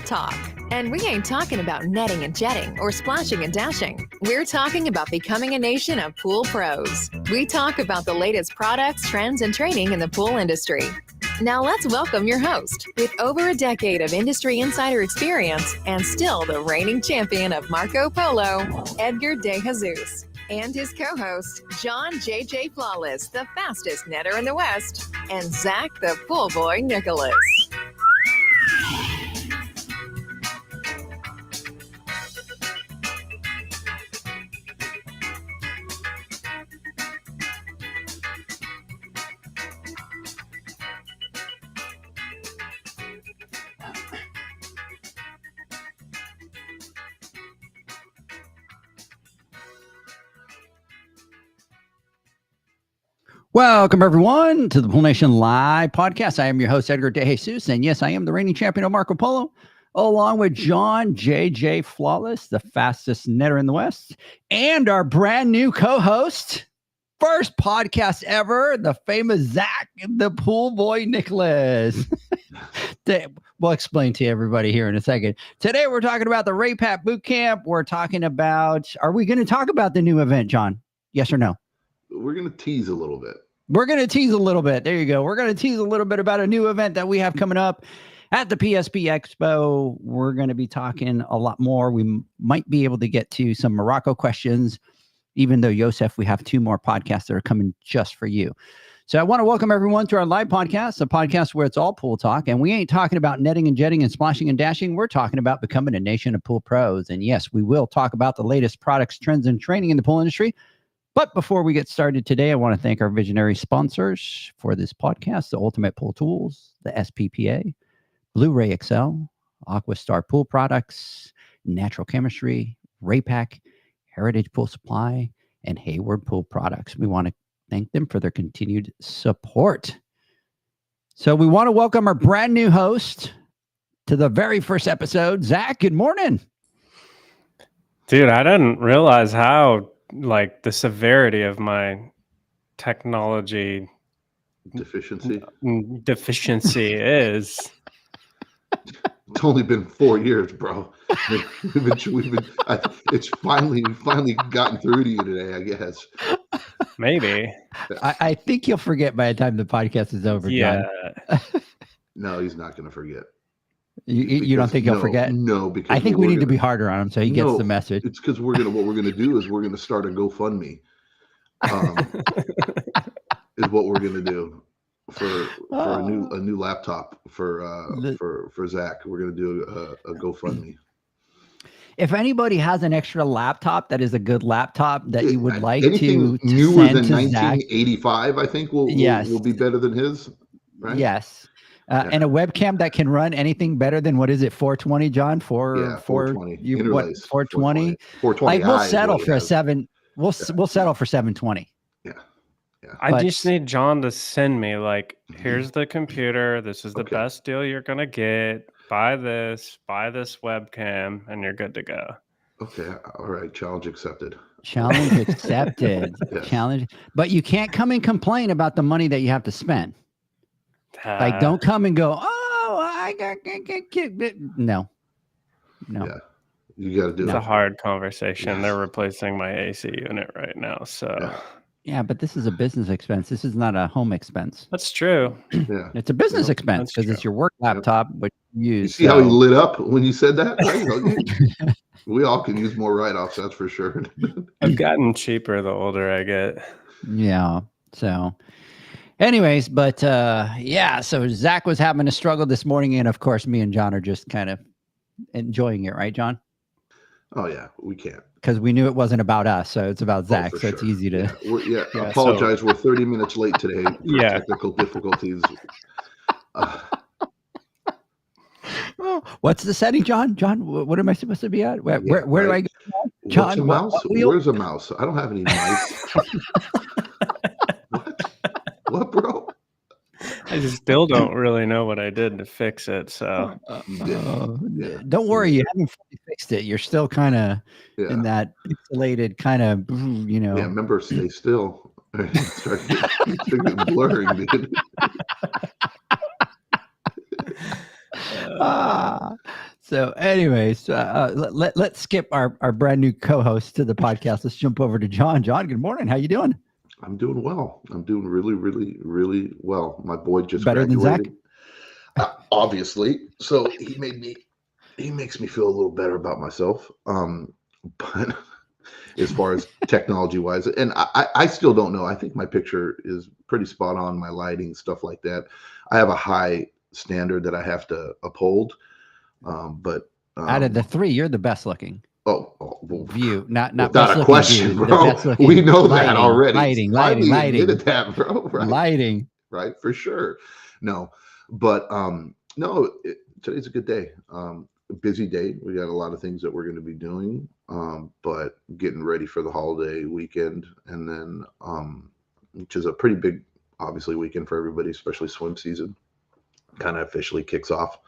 talk. And we ain't talking about netting and jetting or splashing and dashing. We're talking about becoming a nation of pool pros. We talk about the latest products, trends, and training in the pool industry. Now let's welcome your host, with over a decade of industry insider experience and still the reigning champion of Marco Polo, Edgar De Jesus, and his co-host, John JJ Flawless, the fastest netter in the West, and Zach the Pool Boy Nicholas. Welcome, everyone, to the Pool Nation Live podcast. I am your host, Edgar De Jesus, and yes, I am the reigning champion of Marco Polo, along with John JJ Flawless, the fastest netter in the West, and our brand new co-host, first podcast ever, the famous Zach, the Pool Boy Nicholas. We'll explain to everybody here in a second. Today, we're talking about the Raypak Boot Camp. We're talking about, are we going to talk about the new event, John? Yes or no? We're going to tease a little bit. We're going to tease a little bit. There you go. We're going to tease a little bit about a new event that we have coming up at the PSP Expo. We're going to be talking a lot more. We might be able to get to some Morocco questions, even though, Yosef, we have 2 more podcasts that are coming just for you. So I want to welcome everyone to our live podcast, a podcast where it's all pool talk. And we ain't talking about netting and jetting and splashing and dashing. We're talking about becoming a nation of pool pros. And yes, we will talk about the latest products, trends, and training in the pool industry. But before we get started today, I want to thank our visionary sponsors for this podcast, the Ultimate Pool Tools, the SPPA, Blu-ray XL, Aquastar Pool Products, Natural Chemistry, Raypak, Heritage Pool Supply, and Hayward Pool Products. We want to thank them for their continued support. So we want to welcome our brand new host to the very first episode. Zach, good morning. Dude, I didn't realize how the severity of my technology deficiency is. It's only been 4 years, bro. It's finally gotten through to you today, I guess. Maybe. I think you'll forget by the time the podcast is over, yeah. John. No, he's not going to forget. You don't think he'll forget? No, because I think we need to be harder on him so he gets the message. It's because what we're gonna do is we're gonna start a GoFundMe. Is what we're gonna do for a new laptop for Zach. We're gonna do a GoFundMe. If anybody has an extra laptop that is a good laptop that you would like anything to newer send than to 1985, I think will be better than his. Right? Yes. And a webcam that can run anything better than, what is it, 420, John? 420. 420? 420. Like, we'll settle for a 7. We'll settle for 720. Yeah. I just need John to send me, here's the computer. This is the best deal you're going to get. Buy this webcam, and you're good to go. Okay. All right. Challenge accepted. Challenge accepted. Yes. Challenge. But you can't come and complain about the money that you have to spend. Don't come and go, I got no. Yeah, you got to do it. It's a hard conversation. Yes. They're replacing my AC unit right now. So yeah, but this is a business expense. This is not a home expense. That's true. Yeah, it's a business expense because it's your work laptop, which you use. You see how he lit up when you said that? We all can use more write-offs, that's for sure. I've gotten cheaper the older I get. Yeah. So anyways, but so Zach was having a struggle this morning, and of course, me and John are just kind of enjoying it, right, John? Oh yeah, we can't, because we knew it wasn't about us, so it's about Zach. So it's easy to. I apologize. We're 30 minutes late today for technical difficulties. What's the setting, John? John, what am I supposed to be at? Where do I go? John, what's a mouse? Where's a mouse? I don't have any mice. What, bro? I still don't really know what I did to fix it. So don't worry, you haven't fully fixed it. You're still kind of in that pixelated kind of, Yeah, remember, stay still. Start getting blurring, dude. So anyways, let's skip our brand new co-host to the podcast. Let's jump over to John. John, good morning. How you doing? I'm doing well. I'm doing really, really, really well. My boy just Better graduated. Than Zach? Obviously. So he makes me feel a little better about myself. But as far as technology wise, and I still don't know. I think my picture is pretty spot on, my lighting, stuff like that. I have a high standard that I have to uphold. But out of the three, you're the best looking. Well, view, not without a question, view, bro. We know that already. Lighting. Admitted that, bro. Right? Lighting, right, for sure. No, but no. Today's a good day. Busy day. We got a lot of things that we're going to be doing, but getting ready for the holiday weekend, and then which is a pretty big, obviously, weekend for everybody, especially swim season. Kind of officially kicks off.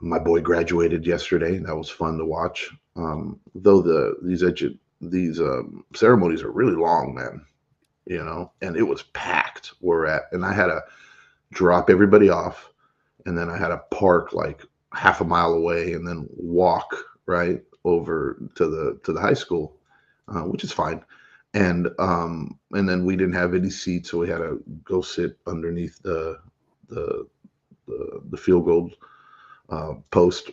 My boy graduated yesterday. That was fun to watch. Though these ceremonies are really long, man. You know, and it was packed. And I had to drop everybody off, and then I had to park like half a mile away, and then walk right over to the high school, which is fine. And then we didn't have any seats, so we had to go sit underneath the field goal post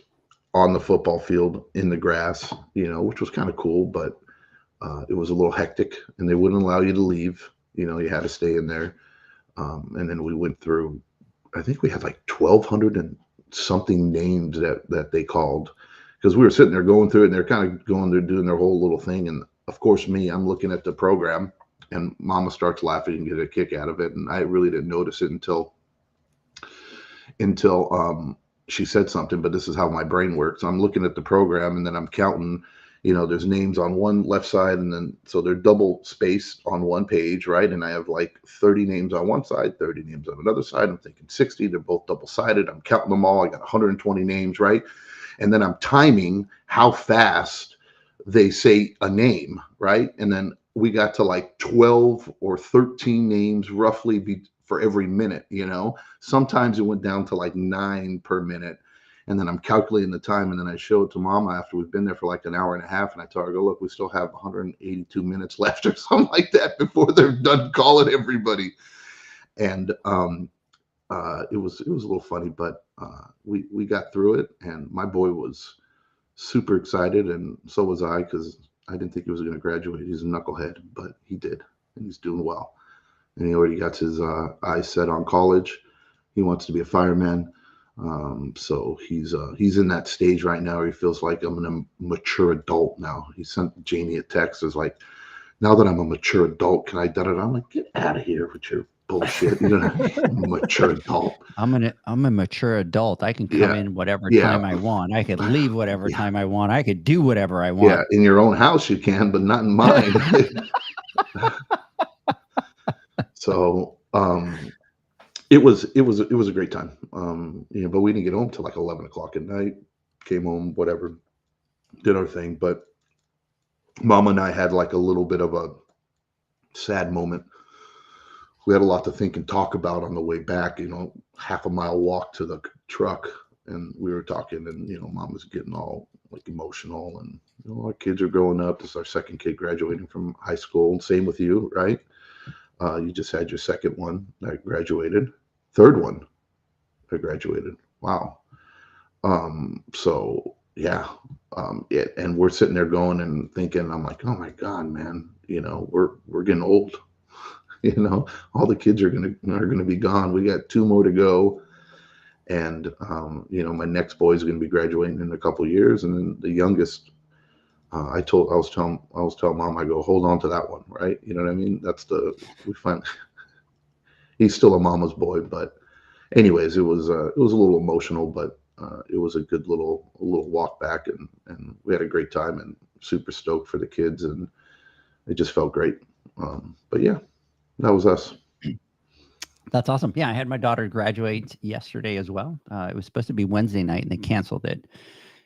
on the football field in the grass, you know, which was kind of cool, but it was a little hectic, and they wouldn't allow you to leave. You know, you had to stay in there. And then we went through, I think we had like 1,200 and something names that they called, because we were sitting there going through it, and they're kind of going there doing their whole little thing. And of course, I'm looking at the program, and Mama starts laughing and get a kick out of it. And I really didn't notice it until she said something, but this is how my brain works. I'm looking at the program, and then I'm counting, you know, there's names on one left side, and then so they're double spaced on one page, right? And I have like 30 names on one side, 30 names on another side. I'm thinking 60, they're both double sided. I'm counting them all. I got 120 names, right? And then I'm timing how fast they say a name, right? And then we got to like 12 or 13 names roughly for every minute, you know. Sometimes it went down to like 9 per minute, and then I'm calculating the time, and then I show it to Mama after we've been there for like an hour and a half, and I tell her, I go, look, we still have 182 minutes left or something like that before they're done calling everybody. And it was a little funny, but we got through it, and my boy was super excited, and so was I, because I didn't think he was going to graduate. He's a knucklehead, but he did, and he's doing well. And he already got his eyes set on college. He wants to be a fireman. So he's in that stage right now where he feels like I'm a mature adult now. He sent Janie a text. It's like, now that I'm a mature adult, can I da da da? I'm like, get out of here with your bullshit. You're not a mature adult. I'm a mature adult. I can come in whatever time I want. I could leave whatever time I want. I could do whatever I want. Yeah, in your own house you can, but not in mine. So it was a great time. You know, but we didn't get home till like 11 o'clock at night. Came home, whatever, did our thing. But Mama and I had like a little bit of a sad moment. We had a lot to think and talk about on the way back, you know, half a mile walk to the truck, and we were talking, and, you know, Mom was getting all like emotional, and, you know, our kids are growing up. This is our second kid graduating from high school, and same with you, right? You just had your second one that graduated, third one that graduated. Wow. So yeah. And we're sitting there going and thinking, I'm like, oh my God, man, you know, we're getting old. You know, all the kids are gonna be gone. We got 2 more to go, and you know, my next boy is gonna be graduating in a couple of years, and then the youngest, I was telling Mom, I go, hold on to that one, right? You know what I mean? He's still a mama's boy, but anyways, it was a little emotional, but it was a good little walk back, and we had a great time, and super stoked for the kids, and it just felt great. But yeah. That was us. That's awesome. Yeah, I had my daughter graduate yesterday as well. It was supposed to be Wednesday night, and they canceled it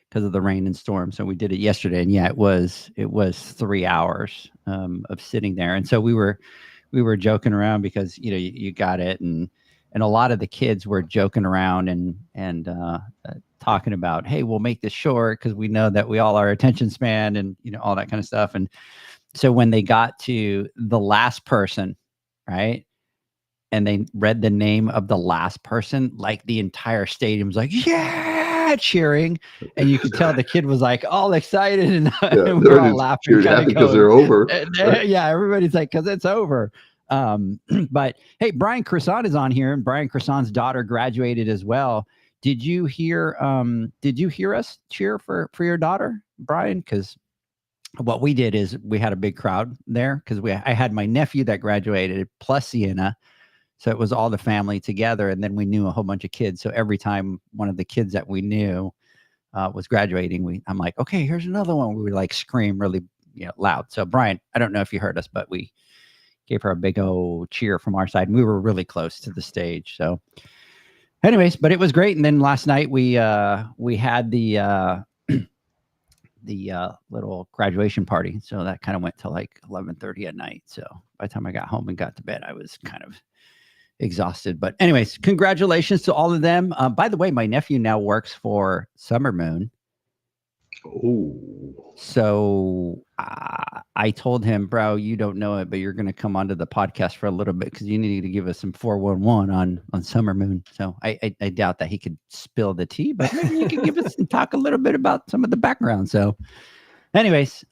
because of the rain and storm. So we did it yesterday, and yeah, it was 3 hours of sitting there. And so we were joking around because, you know, you got it, and And a lot of the kids were joking around and talking about, hey, we'll make this short because we know that we all are attention span and, all that kind of stuff. And so when they got to the last person, right, and they read the name of the last person, like the entire stadium was like, yeah, cheering. And you could tell the kid was like all excited and, and we're all laughing because they're over. Right? Yeah, everybody's like, because it's over. But hey, Brian Cresson is on here, and Brian Cresson's daughter graduated as well. Did you hear us cheer for your daughter, Brian? Because what we did is we had a big crowd there because I had my nephew that graduated plus Sienna. So it was all the family together, and then we knew a whole bunch of kids. So every time one of the kids that we knew was graduating, I'm like, okay, here's another one. We would like scream really loud. So Brian, I don't know if you heard us, but we gave her a big old cheer from our side, and we were really close to the stage. So anyways, but it was great. And then last night we had the little graduation party. So that kind of went till like 11:30 at night. So by the time I got home and got to bed, I was kind of exhausted. But anyways, congratulations to all of them. By the way, my nephew now works for Summer Moon. Oh. So I told him, bro, you don't know it, but you're going to come onto the podcast for a little bit because you need to give us some 411 on Summer Moon. So I doubt that he could spill the tea, but maybe you could give us and talk a little bit about some of the background. So anyways,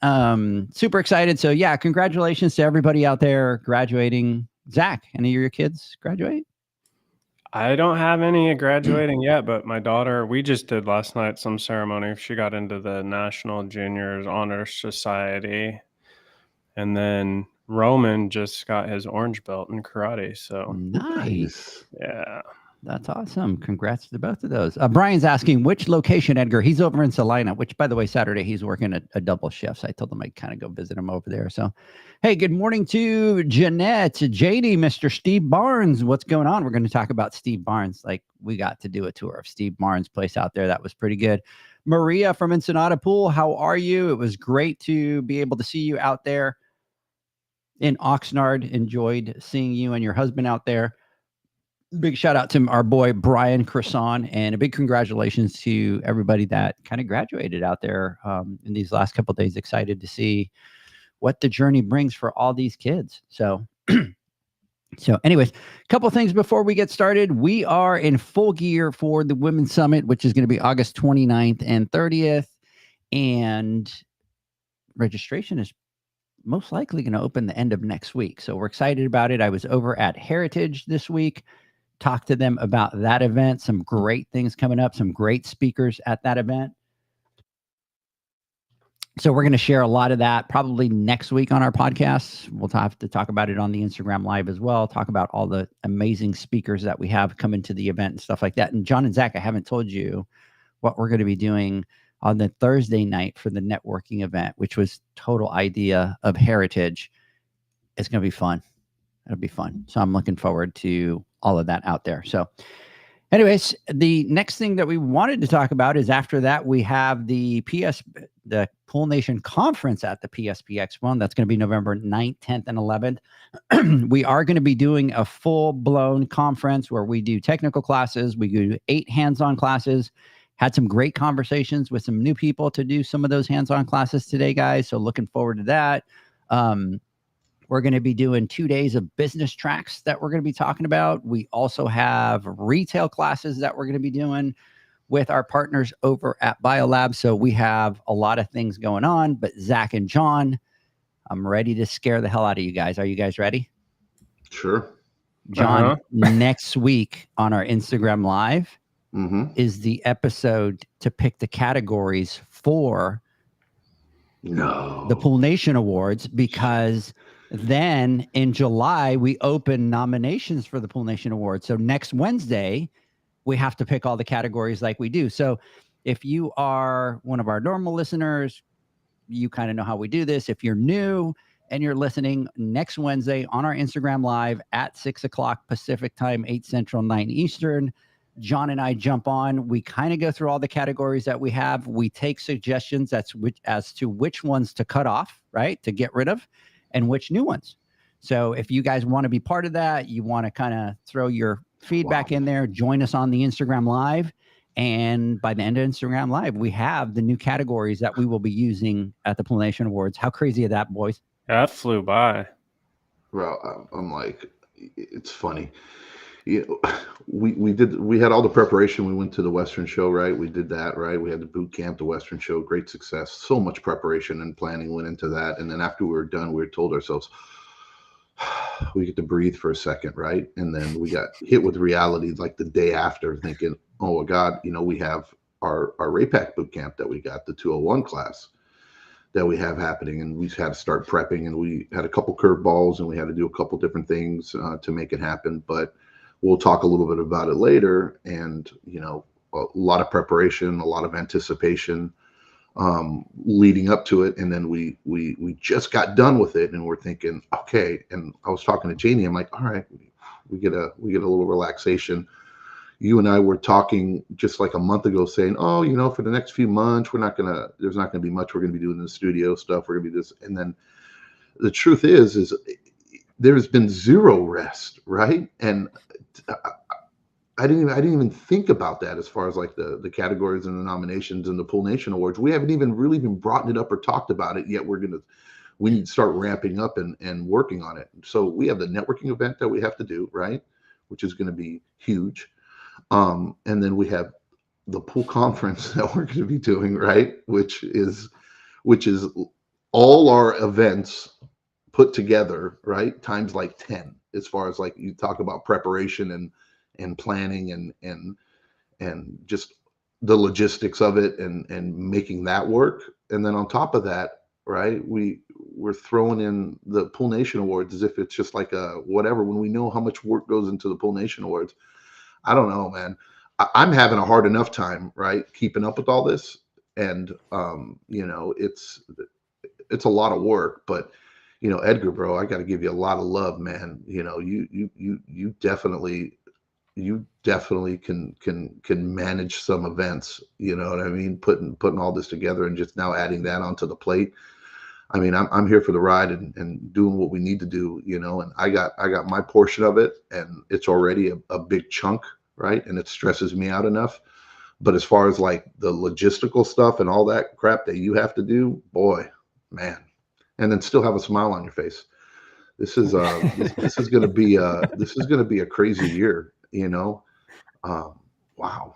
super excited. So yeah, congratulations to everybody out there graduating. Zach, any of your kids graduate? I don't have any graduating yet, but my daughter, we just did last night some ceremony. She got into the National Juniors Honor Society. And then Roman just got his orange belt in karate. So nice. Yeah. That's awesome. Congrats to both of those. Brian's asking which location, Edgar. He's over in Salina, which, by the way, Saturday he's working a double shift. So I told him I'd kind of go visit him over there. So, hey, good morning to Jeanette, to JD, Mr. Steve Barnes. What's going on? We're going to talk about Steve Barnes. Like, we got to do a tour of Steve Barnes' place out there. That was pretty good. Maria from Ensenada Pool, how are you? It was great to be able to see you out there in Oxnard. Enjoyed seeing you and your husband out there. Big shout out to our boy Brian Cresson, and a big congratulations to everybody that kind of graduated out there in these last couple of days. Excited to see what the journey brings for all these kids. So anyways, a couple things before we get started. We are in full gear for the Women's Summit, which is going to be August 29th and 30th. And registration is most likely going to open the end of next week. So we're excited about it. I was over at Heritage this week. Talk to them about that event. Some great things coming up, some great speakers at that event. So we're going to share a lot of that probably next week on our podcast. We'll have to talk about it on the Instagram Live as well. Talk about all the amazing speakers that we have coming to the event and stuff like that. And John and Zach, I haven't told you what we're going to be doing on the Thursday night for the networking event, which was total idea of Heritage. It's going to be fun. It'll be fun. So I'm looking forward to all of that out there. So anyways, the next thing that we wanted to talk about is after that, we have the Pool Nation Conference at the PSP Expo. And that's going to be November 9th, 10th, and 11th. We are going to be doing a full-blown conference where we do technical classes. We do 8 hands-on classes. Had some great conversations with some new people to do some of those hands-on classes today, guys. So looking forward to that. We're going to be doing 2 days of business tracks that we're going to be talking about. We also have retail classes that we're going to be doing with our partners over at BioLab. So we have a lot of things going on, but Zach and John, I'm ready to scare the hell out of you guys. Are you guys ready? Sure. John, next week on our Instagram Live is the episode to pick the categories for the Pool Nation Awards, because then in July, we open nominations for the Pool Nation Awards. So next Wednesday, we have to pick all the categories like we do. So if you are one of our normal listeners, you kind of know how we do this. If you're new and you're listening, next Wednesday on our Instagram Live at 6 o'clock Pacific time, 8 Central, 9 Eastern, John and I jump on. We kind of go through all the categories that we have. We take suggestions as to which ones to cut off, right, to get rid of, and which new ones. So if you guys want to be part of that, you want to kind of throw your feedback in there. Join us on the Instagram Live. And by the end of Instagram Live, we have the new categories that we will be using at the Pool Nation Awards. How crazy is that, boys? That flew by. Bro, I'm like, it's funny. You know, we had all the preparation. We went to the Western show, right? We did that, right? We had the boot camp, the Western show, great success. So much preparation and planning went into that. And then after we were done, we told ourselves, we get to breathe for a second, right? And then we got hit with reality like the day after, thinking, oh my God, you know, we have our Raypak boot camp that we got, the 201 class that we have happening, and we had to start prepping, and we had a couple curveballs, and we had to do a couple different things to make it happen. But we'll talk a little bit about it later. And, you know, a lot of preparation, a lot of anticipation leading up to it. And then we just got done with it, and we're thinking, okay. And I was talking to Janie. I'm like, all right, we get a little relaxation. You and I were talking just like a month ago saying, oh, you know, for the next few months, there's not going to be much we're going to be doing in the studio stuff. We're going to be this. And then the truth is there's been zero rest. Right. And I didn't even think about that as far as like the categories and the nominations and the Pool Nation Awards. We haven't even really been brought it up or talked about it yet. We need to start ramping up and working on it. So we have the networking event that we have to do, right, which is going to be huge. And then we have the pool conference that we're going to be doing, right, which is all our events put together, right, times like 10, as far as like you talk about preparation and planning and just the logistics of it and making that work. And then on top of that, right, we're throwing in the Pool Nation Awards as if it's just like a whatever, when we know how much work goes into the Pool Nation Awards. I don't know, man. I'm having a hard enough time, right, keeping up with all this. And, you know, it's a lot of work, but, you know, Edgar, bro, I got to give you a lot of love, man. You know, you definitely can manage some events, you know what I mean? Putting all this together and just now adding that onto the plate. I mean, I'm here for the ride and doing what we need to do, you know, and I got my portion of it, and it's already a big chunk, right? And it stresses me out enough. But as far as like the logistical stuff and all that crap that you have to do, boy, man, and then still have a smile on your face. This is this is going to be a crazy year, you know. Wow.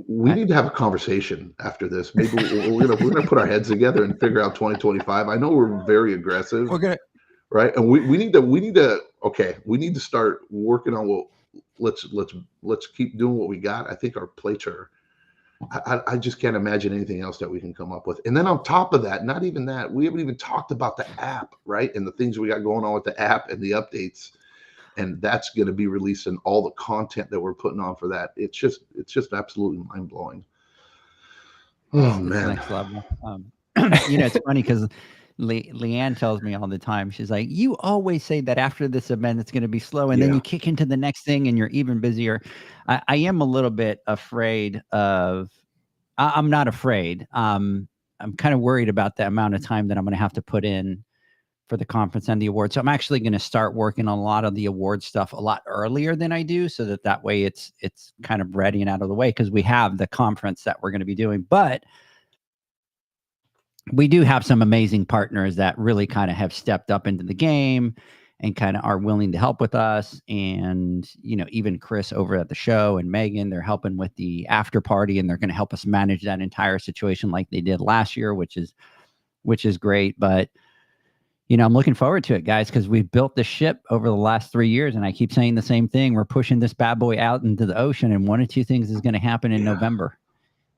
We need to have a conversation after this. Maybe we're gonna put our heads together and figure out 2025. I know we're very aggressive. Right, and we need to start working on what. Let's keep doing what we got. I think our plates are. I just can't imagine anything else that we can come up with. And then on top of that, not even that, we haven't even talked about the app, right? And the things we got going on with the app and the updates. And that's going to be releasing all the content that we're putting on for that. It's just absolutely mind blowing. Oh man, next level. You know, it's funny because Leanne tells me all the time. She's like, "You always say that after this event it's going to be slow, and then you kick into the next thing, and you're even busier." I am a little bit afraid of. I'm not afraid. I'm kind of worried about the amount of time that I'm going to have to put in for the conference and the awards. So I'm actually going to start working on a lot of the award stuff a lot earlier than I do, so that way it's kind of ready and out of the way, because we have the conference that we're going to be doing. But we do have some amazing partners that really kind of have stepped up into the game and kind of are willing to help with us. And, you know, even Chris over at the show and Megan, they're helping with the after party, and they're going to help us manage that entire situation like they did last year, which is great. But, you know, I'm looking forward to it, guys, because we've built the ship over the last 3 years, and I keep saying the same thing. We're pushing this bad boy out into the ocean, and one of two things is going to happen in November.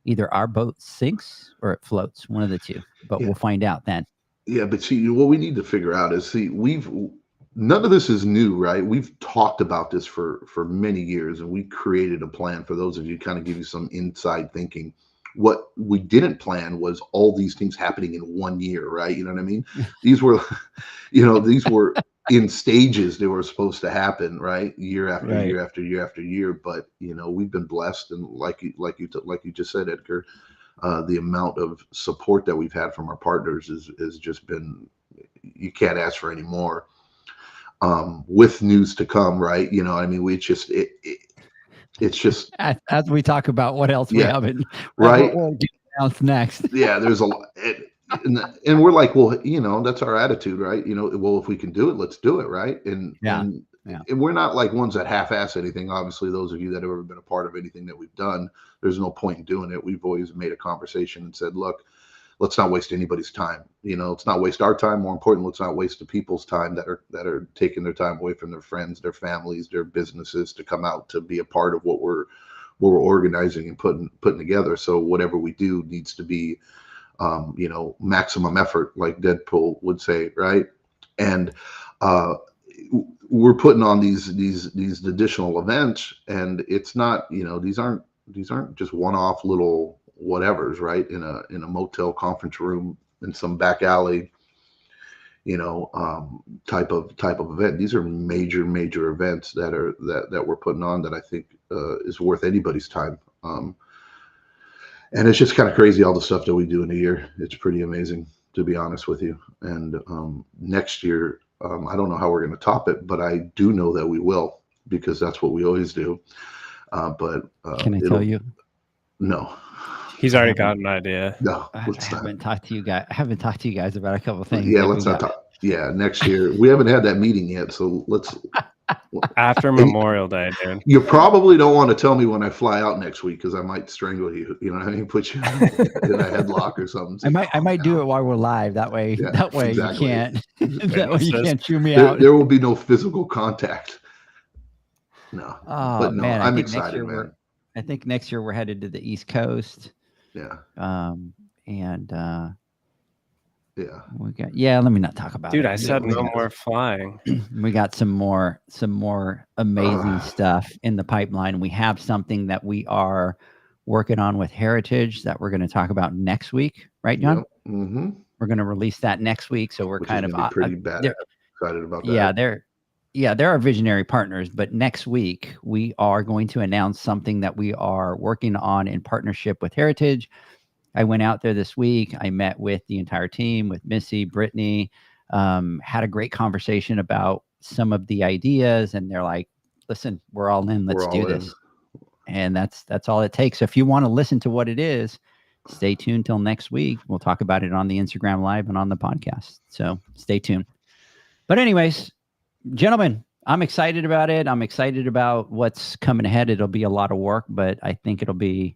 Either our boat sinks or it floats, one of the two, but we'll find out then. Yeah, but see, what we need to figure out is, none of this is new, right? We've talked about this for many years, and we created a plan for those of you, kind of give you some inside thinking. What we didn't plan was all these things happening in 1 year, right? You know what I mean? These were in stages. They were supposed to happen, right? Year after year after year after year. But, you know, we've been blessed. And like you just said, Edgar, the amount of support that we've had from our partners is just been, you can't ask for any more. with news to come, right? You know, I mean, it's just, As we talk about what else we yeah, haven't, right. what will get announced next. Yeah, there's a lot. And we're like, well, you know, that's our attitude, right? You know, well, if we can do it, let's do it, right? Yeah. And we're not like ones that half-ass anything. Obviously, those of you that have ever been a part of anything that we've done, there's no point in doing it. We've always made a conversation and said, look, let's not waste anybody's time. You know, let's not waste our time. More important, let's not waste the people's time that are taking their time away from their friends, their families, their businesses to come out to be a part of what we're organizing and putting together. So whatever we do needs to be, you know, maximum effort, like Deadpool would say, right? And we're putting on these additional events, and it's not, you know, these aren't just one-off little whatevers, right? In a motel conference room in some back alley, you know, type of event. These are major events that we're putting on that I think is worth anybody's time. And it's just kind of crazy, all the stuff that we do in a year. It's pretty amazing, to be honest with you. And next year, I don't know how we're going to top it, but I do know that we will, because that's what we always do. But can I tell you? No. He's already got an idea. No, I haven't talked to you guys about a couple of things. Yeah, let's not talk. Yeah, next year. We haven't had that meeting yet, so let's. After Memorial Day, dude. You probably don't want to tell me when I fly out next week, because I might strangle you. You know what I mean? Put you in a headlock or something. I might do it while we're live. That way, exactly. You can't. That way you can't chew me out. There will be no physical contact. No. Oh, but no, man, I'm excited, man. I think next year we're headed to the East Coast. Yeah. Yeah. Let me not talk about it. Dude, I said no more flying. We got some more amazing stuff in the pipeline. We have something that we are working on with Heritage that we're going to talk about next week, right, John? Yep. Mm-hmm. We're going to release that next week, so we're kind of pretty excited about that. Yeah, they're our visionary partners, but next week we are going to announce something that we are working on in partnership with Heritage. I went out there this week. I met with the entire team, with Missy, Brittany, had a great conversation about some of the ideas, and they're like, listen, we're all in, let's do this. And that's all it takes. So if you want to listen to what it is, stay tuned till next week. We'll talk about it on the Instagram Live and on the podcast. So stay tuned. But anyways, gentlemen, I'm excited about it. I'm excited about what's coming ahead. It'll be a lot of work, but I think it'll be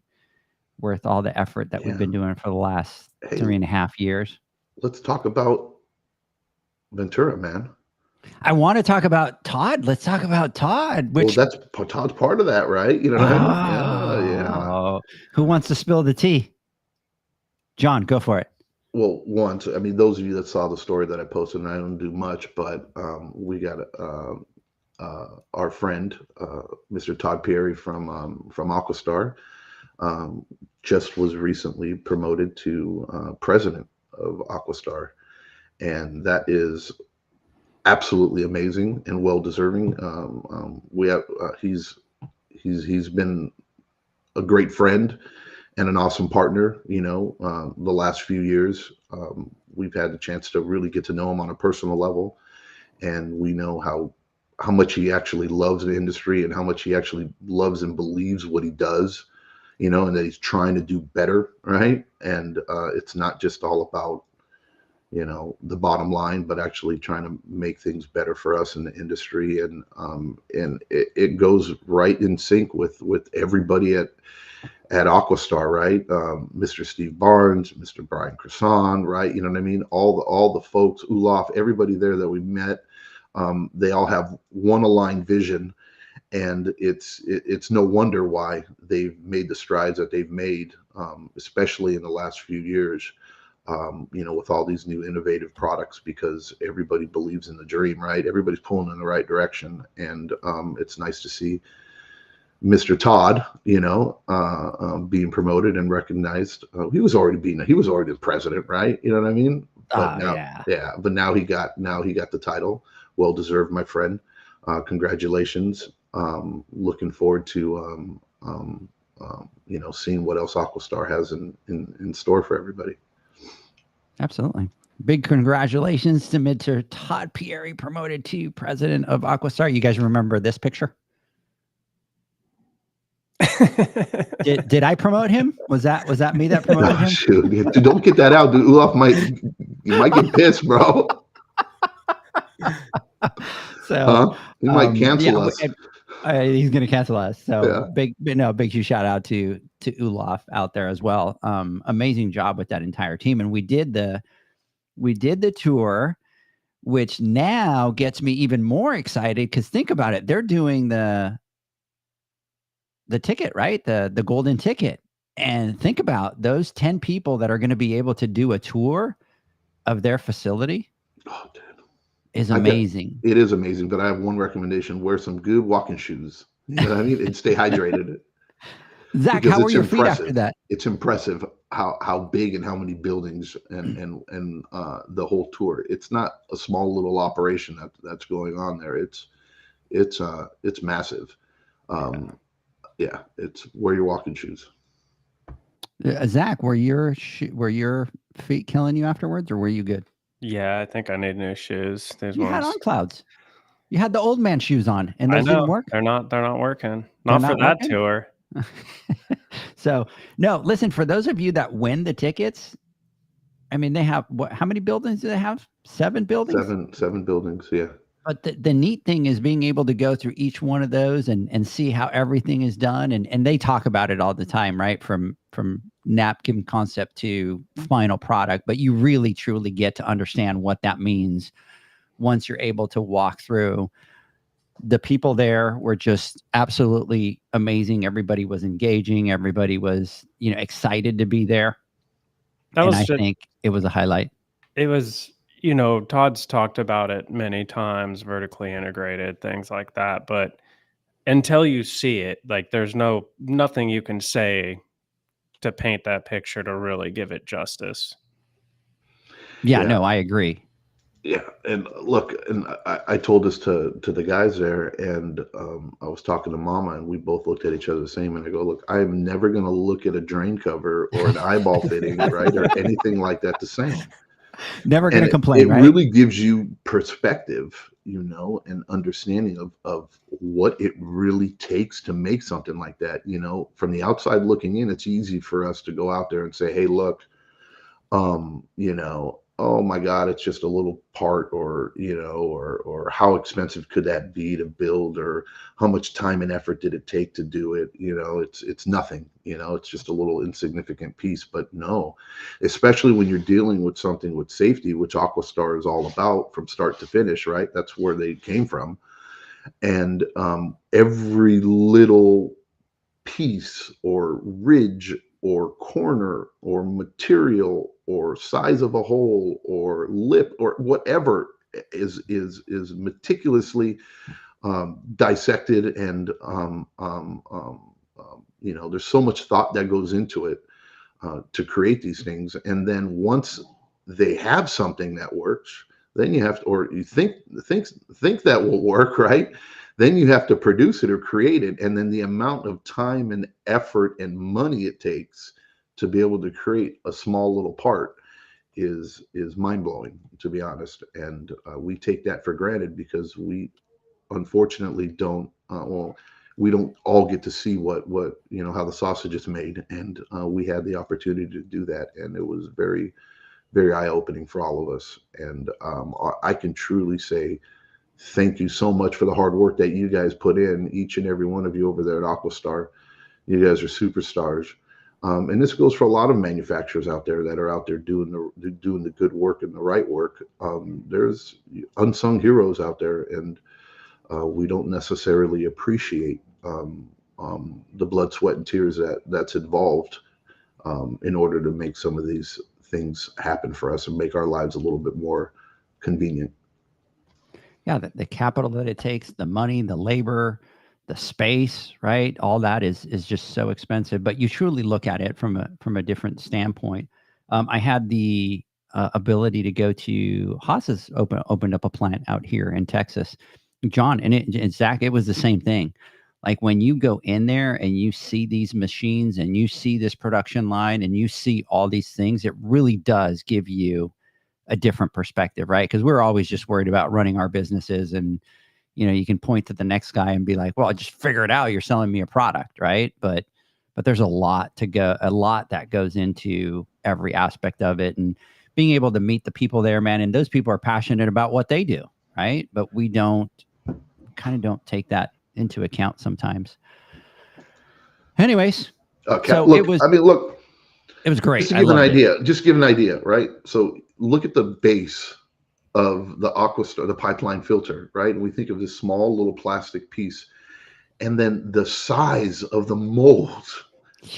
worth all the effort that we've been doing for the last 3.5 years. Let's talk about Ventura, man. I want to talk about Todd. Let's talk about Todd. Which Todd's part of that, right? You know what I mean? Yeah. Who wants to spill the tea? John, go for it. Well, I mean, those of you that saw the story that I posted, and I don't do much, but we got our friend, Mr. Todd Perry from Aquastar, just was recently promoted to president of Aquastar, and that is absolutely amazing and well deserving. We have he's been a great friend and an awesome partner. You know, the last few years, we've had the chance to really get to know him on a personal level, and we know how much he actually loves the industry and how much he actually loves and believes what he does, you know, and that he's trying to do better, right? And it's not just all about, you know, the bottom line, but actually trying to make things better for us in the industry. And it goes right in sync with everybody at Aquastar, right? Mr. Steve Barnes, Mr. Brian Cresson, right? You know what I mean? All the folks, Olaf, everybody there that we met, they all have one aligned vision, and it's no wonder why they've made the strides that they've made, especially in the last few years, you know, with all these new innovative products, because everybody believes in the dream, right? Everybody's pulling in the right direction, and it's nice to see Mr. Todd, you know, being promoted and recognized. He was already the president, right? You know what I mean? But but now he got the title. Well deserved, my friend. Congratulations. Looking forward to seeing what else Aquastar has in store for everybody. Absolutely. Big congratulations to Mr. Todd Pieri, promoted to president of Aquastar. You guys remember this picture? Did I promote him? Was that me that promoted him? Shoot. Dude, don't get that out, dude. Olaf might get pissed, bro. So he might cancel us. He's going to cancel us. So Yeah. big huge shout out to Olaf out there as well. Amazing job with that entire team. And we did the tour, which now gets me even more excited because think about it. They're doing the ticket, right? The golden ticket. And think about those 10 people that are going to be able to do a tour of their facility. Oh, dude. Is amazing. It is amazing, but I have one recommendation: wear some good walking shoes. You know what I mean? And stay hydrated. Zach, because how were your feet after that? It's impressive how big and how many buildings and the whole tour. It's not a small little operation that's going on there. It's massive. Yeah, it's wear your walking shoes. Zach, were your feet killing you afterwards, or were you good? Yeah, I think I need new shoes. You had on clouds. You had the old man shoes on, and those I know. didn't work. They're not working. Not for that tour. So no, listen, for those of you that win the tickets, I mean, they have how many buildings do they have? 7 buildings? Seven buildings, yeah. But the neat thing is being able to go through each one of those and see how everything is done. And they talk about it all the time, right? From napkin concept to final product, but you really truly get to understand what that means once you're able to walk through. The people there were just absolutely amazing. Everybody was engaging. Everybody was, excited to be there. I think it was a highlight. It was, Todd's talked about it many times, vertically integrated, things like that. But until you see it, like there's nothing you can say to paint that picture to really give it justice. Yeah, no, I agree. Yeah, and look, and I told this to the guys there, and I was talking to Mama, and we both looked at each other the same, and I go, look, I'm never going to look at a drain cover or an eyeball fitting, right, or anything like that the same. Never going to complain, right? It really gives you perspective, and understanding of what it really takes to make something like that. From the outside looking in, it's easy for us to go out there and say, hey, look, oh my God, it's just a little part, or how expensive could that be to build, or how much time and effort did it take to do it? It's nothing, it's just a little insignificant piece. But no, especially when you're dealing with something with safety, which Aquastar is all about from start to finish, right? That's where they came from. And every little piece or ridge or corner or material or size of a hole or lip or whatever is meticulously dissected, and there's so much thought that goes into it to create these things. And then once they have something that works, then you have to, or you think that will work, right? Then you have to produce it or create it. And then the amount of time and effort and money it takes to be able to create a small little part is mind-blowing, to be honest. And we take that for granted because we unfortunately don't, we don't all get to see what how the sausage is made. And we had the opportunity to do that. And it was very, very eye-opening for all of us. And I can truly say, thank you so much for the hard work that you guys put in, each and every one of you over there at Aquastar. You guys are superstars. And this goes for a lot of manufacturers out there that are out there doing the good work and the right work. There's unsung heroes out there, and we don't necessarily appreciate the blood, sweat, and tears that's involved in order to make some of these things happen for us and make our lives a little bit more convenient. Yeah, the capital that it takes, the money, the labor, the space, right? All that is just so expensive. But you truly look at it from a different standpoint. I had the ability to go to Haas's opened up a plant out here in Texas, John, and Zach. It was the same thing. Like when you go in there and you see these machines and you see this production line and you see all these things, it really does give you a different perspective, right? Because we're always just worried about running our businesses, and you can point to the next guy and be like, well, just figure it out. You're selling me a product, right? But there's a lot that goes into every aspect of it, and being able to meet the people there, man. And those people are passionate about what they do, right? But we don't take that into account sometimes. Anyways, so look, it was great. Just to give an idea, right? So look at the base of the Aquastar, the pipeline filter, right? And we think of this small little plastic piece, and then the size of the mold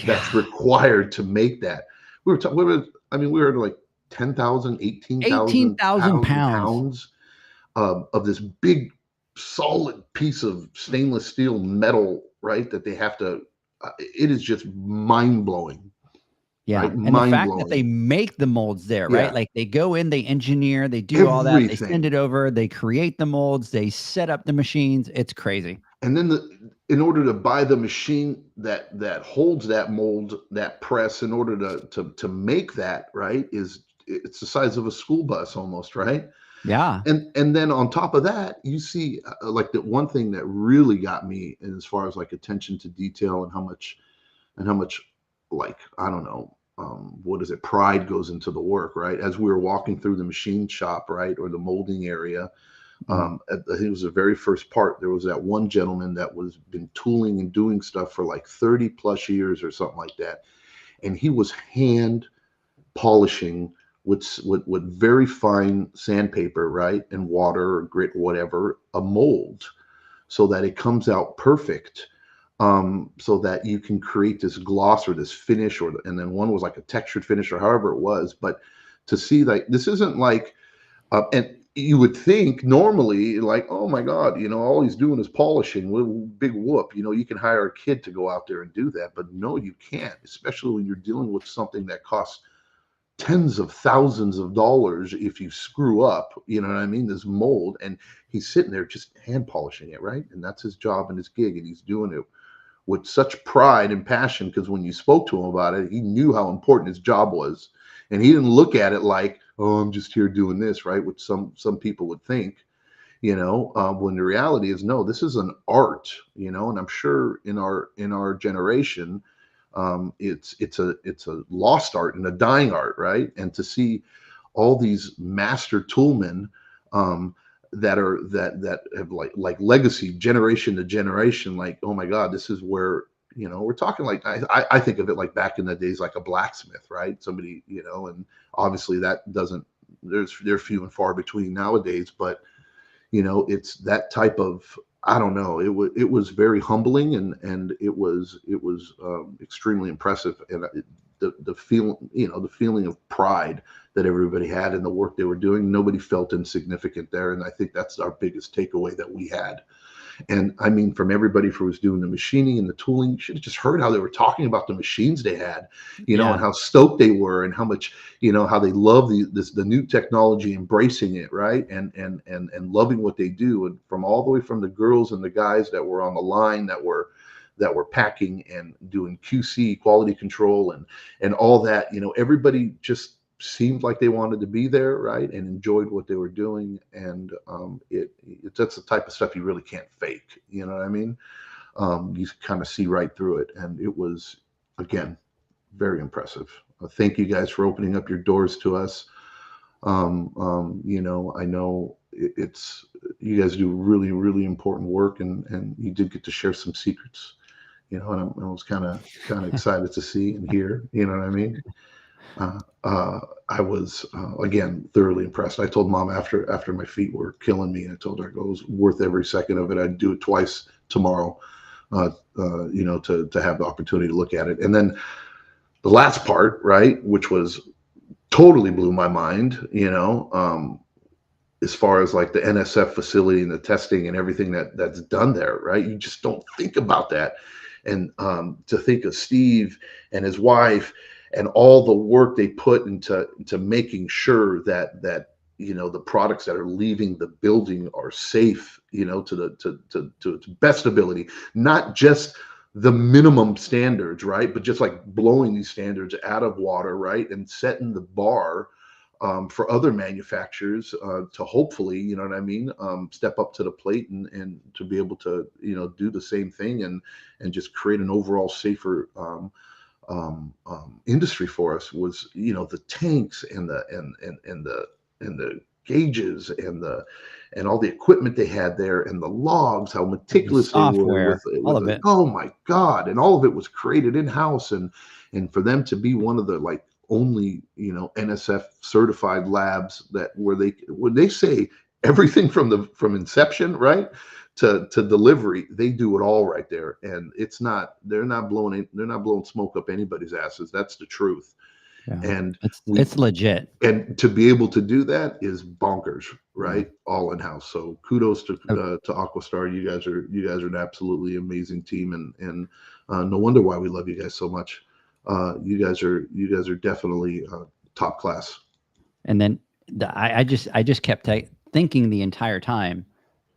that's required to make that. We were like 10,000, 18,000 pounds of this big solid piece of stainless steel metal, right? That they have to, it is just mind blowing. Yeah. Right? And the fact that they make the molds there, right? Like they go in, they engineer, they do all that, they send it over, they create the molds, they set up the machines. It's crazy. And then in order to buy the machine that holds that mold, that press, in order to make that, right, it's the size of a school bus almost, right? Yeah. And then on top of that, you see like the one thing that really got me as far as like attention to detail and how much like, I don't know, what is it? Pride goes into the work, right? As we were walking through the machine shop, right, or the molding area, I think it was the very first part. There was that one gentleman that was been tooling and doing stuff for like 30 plus years or something like that, and he was hand polishing with very fine sandpaper, right, and water or grit, whatever, a mold, so that it comes out perfect. So that you can create this gloss or this finish, and then one was like a textured finish or however it was. But to see like this isn't like, and you would think normally like, oh my God, all he's doing is polishing. Big whoop, you can hire a kid to go out there and do that, but no, you can't, especially when you're dealing with something that costs tens of thousands of dollars if you screw up, you know what I mean? This mold, and he's sitting there just hand polishing it, right? And that's his job and his gig, and he's doing it with such pride and passion, because when you spoke to him about it, he knew how important his job was, and he didn't look at it like, oh, I'm just here doing this, right? Which some people would think, when the reality is, no, this is an art, and I'm sure in our generation, it's a lost art and a dying art, right? And to see all these master toolmen, that have like legacy generation to generation, like, oh my God, this is where, we're talking like, I think of it like back in the days, like a blacksmith, right? Somebody, and obviously they're few and far between nowadays, but it's that type of, I don't know, it was very humbling, and it was extremely impressive. And the feeling of pride that everybody had in the work they were doing, nobody felt insignificant there. And I think that's our biggest takeaway that we had. And I mean, from everybody who was doing the machining and the tooling, you should have just heard how they were talking about the machines they had, and how stoked they were, and how much, how they love the new technology, embracing it, right, and loving what they do. And from all the way from the girls and the guys that were on the line, that were packing and doing QC, quality control, and all that, everybody just seemed like they wanted to be there, right, and enjoyed what they were doing. And that's the type of stuff you really can't fake, you know what I mean? You kind of see right through it, and it was, again, very impressive. Thank you guys for opening up your doors to us. I know it's you guys do really, really important work, and you did get to share some secrets, and I was kind of excited to see and hear, you know what I mean? I was again thoroughly impressed. I told Mom after my feet were killing me, I told her it was worth every second of it. I'd do it twice tomorrow, to have the opportunity to look at it. And then the last part, right, which was totally blew my mind, as far as like the NSF facility and the testing and everything that's done there, right? You just don't think about that. And to think of Steve and his wife and all the work they put into making sure that the products that are leaving the building are safe, to its best ability, not just the minimum standards, right, but just like blowing these standards out of water, right, and setting the bar for other manufacturers to hopefully, you know what I mean, step up to the plate and to be able to, do the same thing and just create an overall safer industry for us. Was, the tanks and the gauges and all the equipment they had there and the logs, how meticulous they were with all of it. Oh my God. And all of it was created in-house, and for them to be one of the only, NSF certified labs when they say everything from inception, right, to delivery, they do it all right there. And they're not blowing smoke up anybody's asses. That's the truth. Yeah. And it's legit. And to be able to do that is bonkers, right? Yeah. All in house. So kudos to Aquastar. You guys are an absolutely amazing team, and no wonder why we love you guys so much. You guys are definitely top class. And then I just kept thinking the entire time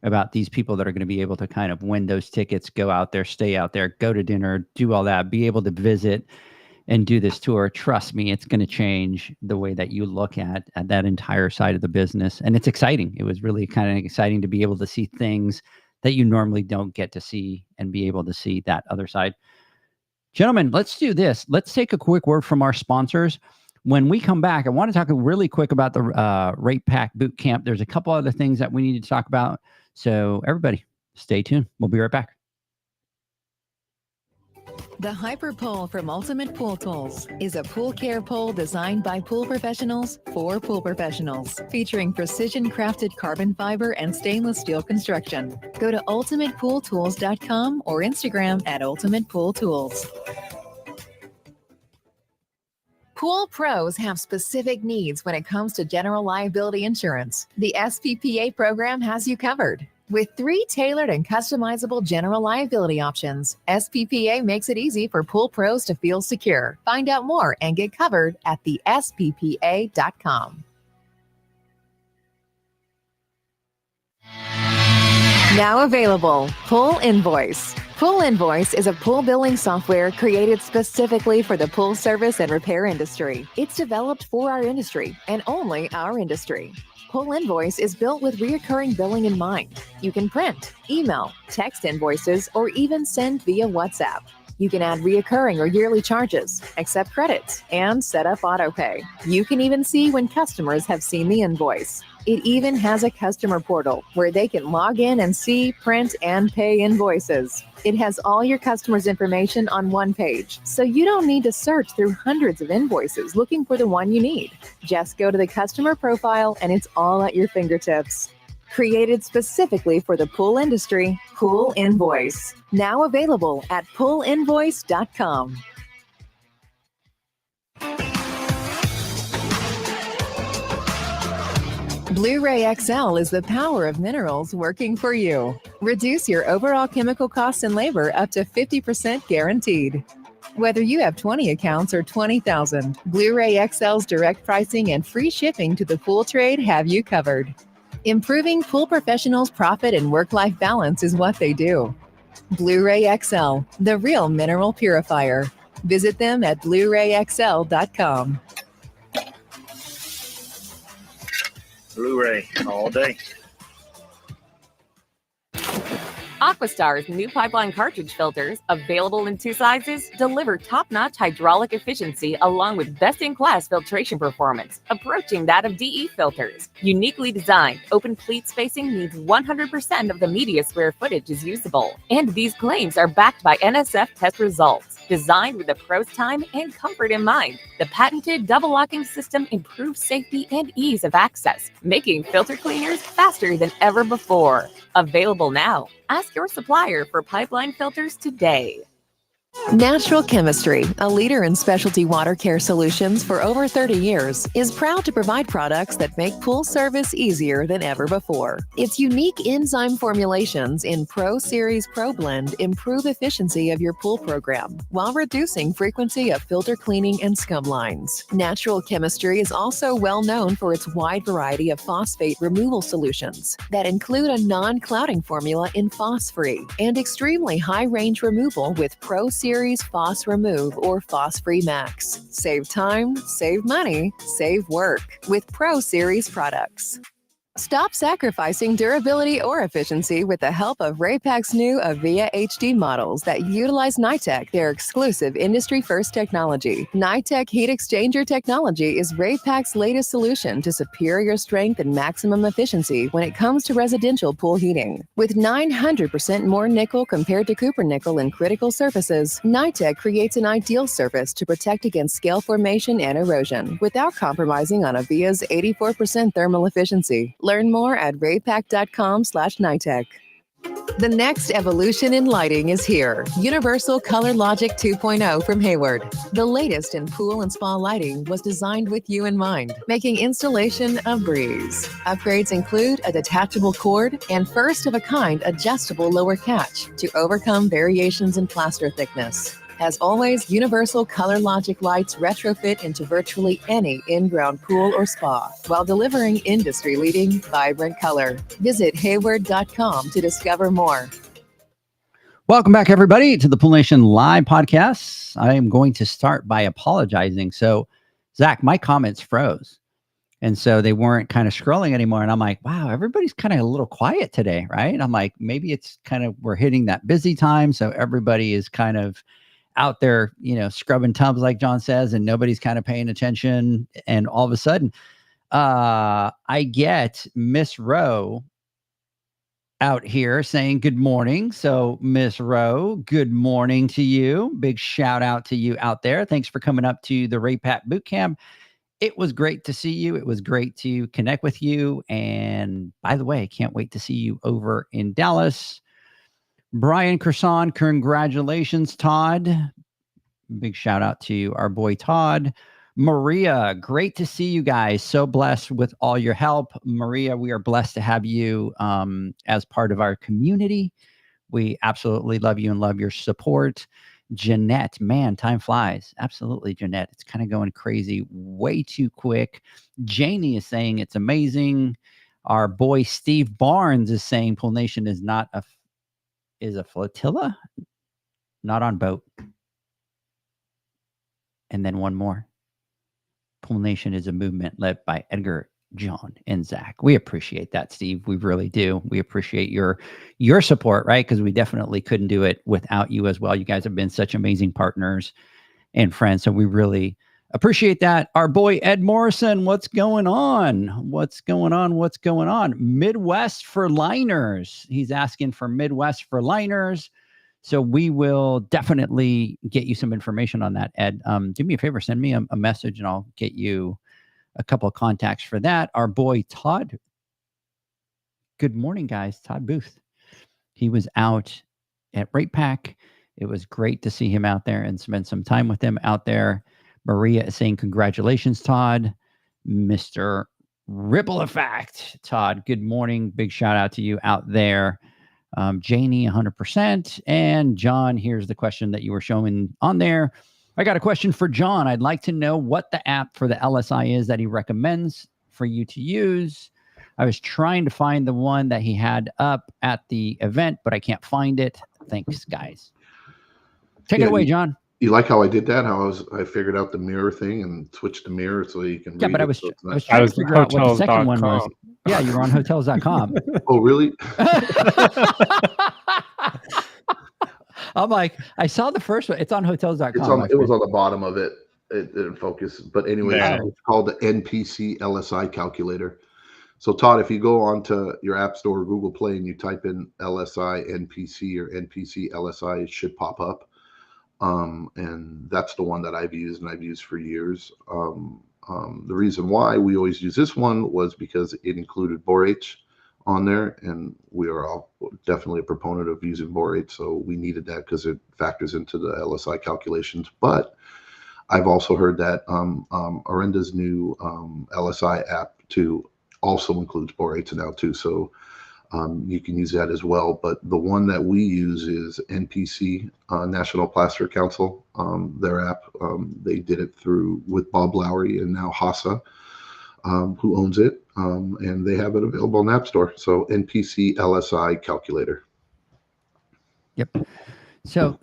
about these people that are going to be able to kind of win those tickets, go out there, stay out there, go to dinner, do all that, be able to visit and do this tour. Trust me, it's going to change the way that you look at that entire side of the business. And it's exciting. It was really kind of exciting to be able to see things that you normally don't get to see and be able to see that other side. Gentlemen, let's do this. Let's take a quick word from our sponsors. When we come back, I want to talk really quick about the Raypak Boot Camp. There's a couple other things that we need to talk about. So everybody, stay tuned. We'll be right back. The Hyper Pole from Ultimate Pool Tools is a pool care pole designed by pool professionals for pool professionals, featuring precision-crafted carbon fiber and stainless steel construction. Go to ultimatepooltools.com or Instagram at Ultimate Pool Tools. Pool pros have specific needs when it comes to general liability insurance. The SPPA program has you covered. With 3 tailored and customizable general liability options, SPPA makes it easy for pool pros to feel secure. Find out more and get covered at thesppa.com. Now available, Pool Invoice. Pool Invoice is a pool billing software created specifically for the pool service and repair industry. It's developed for our industry and only our industry. Pool Invoice is built with recurring billing in mind. You can print, email, text invoices, or even send via WhatsApp. You can add recurring or yearly charges, accept credits, and set up autopay. You can even see when customers have seen the invoice. It even has a customer portal where they can log in and see, print, and pay invoices. It has all your customers' information on one page, so you don't need to search through hundreds of invoices looking for the one you need. Just go to the customer profile and it's all at your fingertips. Created specifically for the pool industry, Pool Invoice. Now available at poolinvoice.com. Blu-ray XL is the power of minerals working for you. Reduce your overall chemical costs and labor up to 50% guaranteed. Whether you have 20 accounts or 20,000, Blu-ray XL's direct pricing and free shipping to the pool trade have you covered. Improving pool professionals' profit and work-life balance is what they do. Blu-ray XL, the real mineral purifier. Visit them at BluRayXL.com. Blu-ray all day. Aquastar's new pipeline cartridge filters, available in 2 sizes, deliver top-notch hydraulic efficiency along with best-in-class filtration performance, approaching that of DE filters. Uniquely designed, open pleat spacing means 100% of the media square footage is usable. And these claims are backed by NSF test results. Designed with the pro's time and comfort in mind, the patented double locking system improves safety and ease of access, making filter cleaners faster than ever before. Available now. Ask your supplier for pipeline filters today. Natural Chemistry, a leader in specialty water care solutions for over 30 years, is proud to provide products that make pool service easier than ever before. Its unique enzyme formulations in Pro Series Pro Blend improve efficiency of your pool program while reducing frequency of filter cleaning and scum lines. Natural Chemistry is also well known for its wide variety of phosphate removal solutions that include a non-clouding formula in Phos-Free and extremely high range removal with Pro Series Phos Remove or Phos Free Max. Save time, save money, save work with Pro Series products. Stop sacrificing durability or efficiency with the help of Raypak's new Avia HD models that utilize NITEC, their exclusive industry-first technology. NITEC heat exchanger technology is Raypak's latest solution to superior strength and maximum efficiency when it comes to residential pool heating. With 900% more nickel compared to copper nickel in critical surfaces, NITEC creates an ideal surface to protect against scale formation and erosion without compromising on Avia's 84% thermal efficiency. Learn more at raypak.com/NITEC. The next evolution in lighting is here. Universal Color Logic 2.0 from Hayward. The latest in pool and spa lighting was designed with you in mind, making installation a breeze. Upgrades include a detachable cord and first-of-a-kind adjustable lower catch to overcome variations in plaster thickness. As always, Universal Color Logic lights retrofit into virtually any in-ground pool or spa while delivering industry-leading, vibrant color. Visit hayward.com to discover more. Welcome back, everybody, to the Pool Nation Live podcast. I am going to start by apologizing. So, Zach, my comments froze. And so they weren't kind of scrolling anymore. And I'm like, wow, everybody's kind of a little quiet today, right? I'm like, maybe it's kind of, we're hitting that busy time. So everybody is kind of out there, scrubbing tubs, like John says, and nobody's kind of paying attention. And all of a sudden, I get Miss Rowe out here saying good morning. So Miss Rowe, good morning to you. Big shout out to you out there. Thanks for coming up to the Raypak Boot Camp. It was great to see you. It was great to connect with you. And by the way, I can't wait to see you over in Dallas. Brian Kerson, congratulations, Todd. Big shout out to our boy Todd. Maria, great to see you guys. So blessed with all your help. Maria, we are blessed to have you as part of our community. We absolutely love you and love your support. Jeanette, man, time flies. Absolutely, Jeanette. It's kind of going crazy way too quick. Janie is saying it's amazing. Our boy Steve Barnes is saying Pool Nation is not is a flotilla, not on boat. And then one more. Pool Nation is a movement led by Edgar, John, and Zach. We appreciate that, Steve. We really do. We appreciate your support, right? Because we definitely couldn't do it without you as well. You guys have been such amazing partners and friends. So we really appreciate that. Our boy Ed Morrison, what's going on? What's going on? What's going on? Midwest for liners. He's asking for Midwest for liners. So we will definitely get you some information on that, Ed. Do me a favor, send me a message and I'll get you a couple of contacts for that. Our boy Todd. Good morning, guys. Todd Booth. He was out at Raypak. It was great to see him out there and spend some time with him out there. Maria is saying congratulations, Todd. Mr. Ripple Effect, Todd, good morning. Big shout out to you out there. Janie, 100%. And John, here's the question that you were showing on there. I got a question for John. I'd like to know what the app for the LSI is that he recommends for you to use. I was trying to find the one that he had up at the event, but I can't find it. Thanks, guys. Take it away, John. You like how I did that? How I figured out the mirror thing and switched the mirror so you can read. Yeah, but it, I was so trying to figure out what the second one was. Yeah, you were on hotels.com. Oh, really? I'm like, I saw the first one. It's on hotels.com. It was on the bottom of it. It didn't focus. But anyway, it's called the NPC LSI calculator. So Todd, if you go onto your App Store or Google Play and you type in LSI NPC or NPC LSI, it should pop up. And that's the one that I've used and I've used for years. The reason why we always use this one was because it included borates on there, and we are all definitely a proponent of using borates, so we needed that because it factors into the LSI calculations. But I've also heard that Arenda's new LSI app too also includes borates now too, so you can use that as well. But the one that we use is NPC, National Plaster Council, their app. They did it with Bob Lowry and now Hassa, who owns it, and they have it available in the App Store. So NPC LSI calculator. Yep. So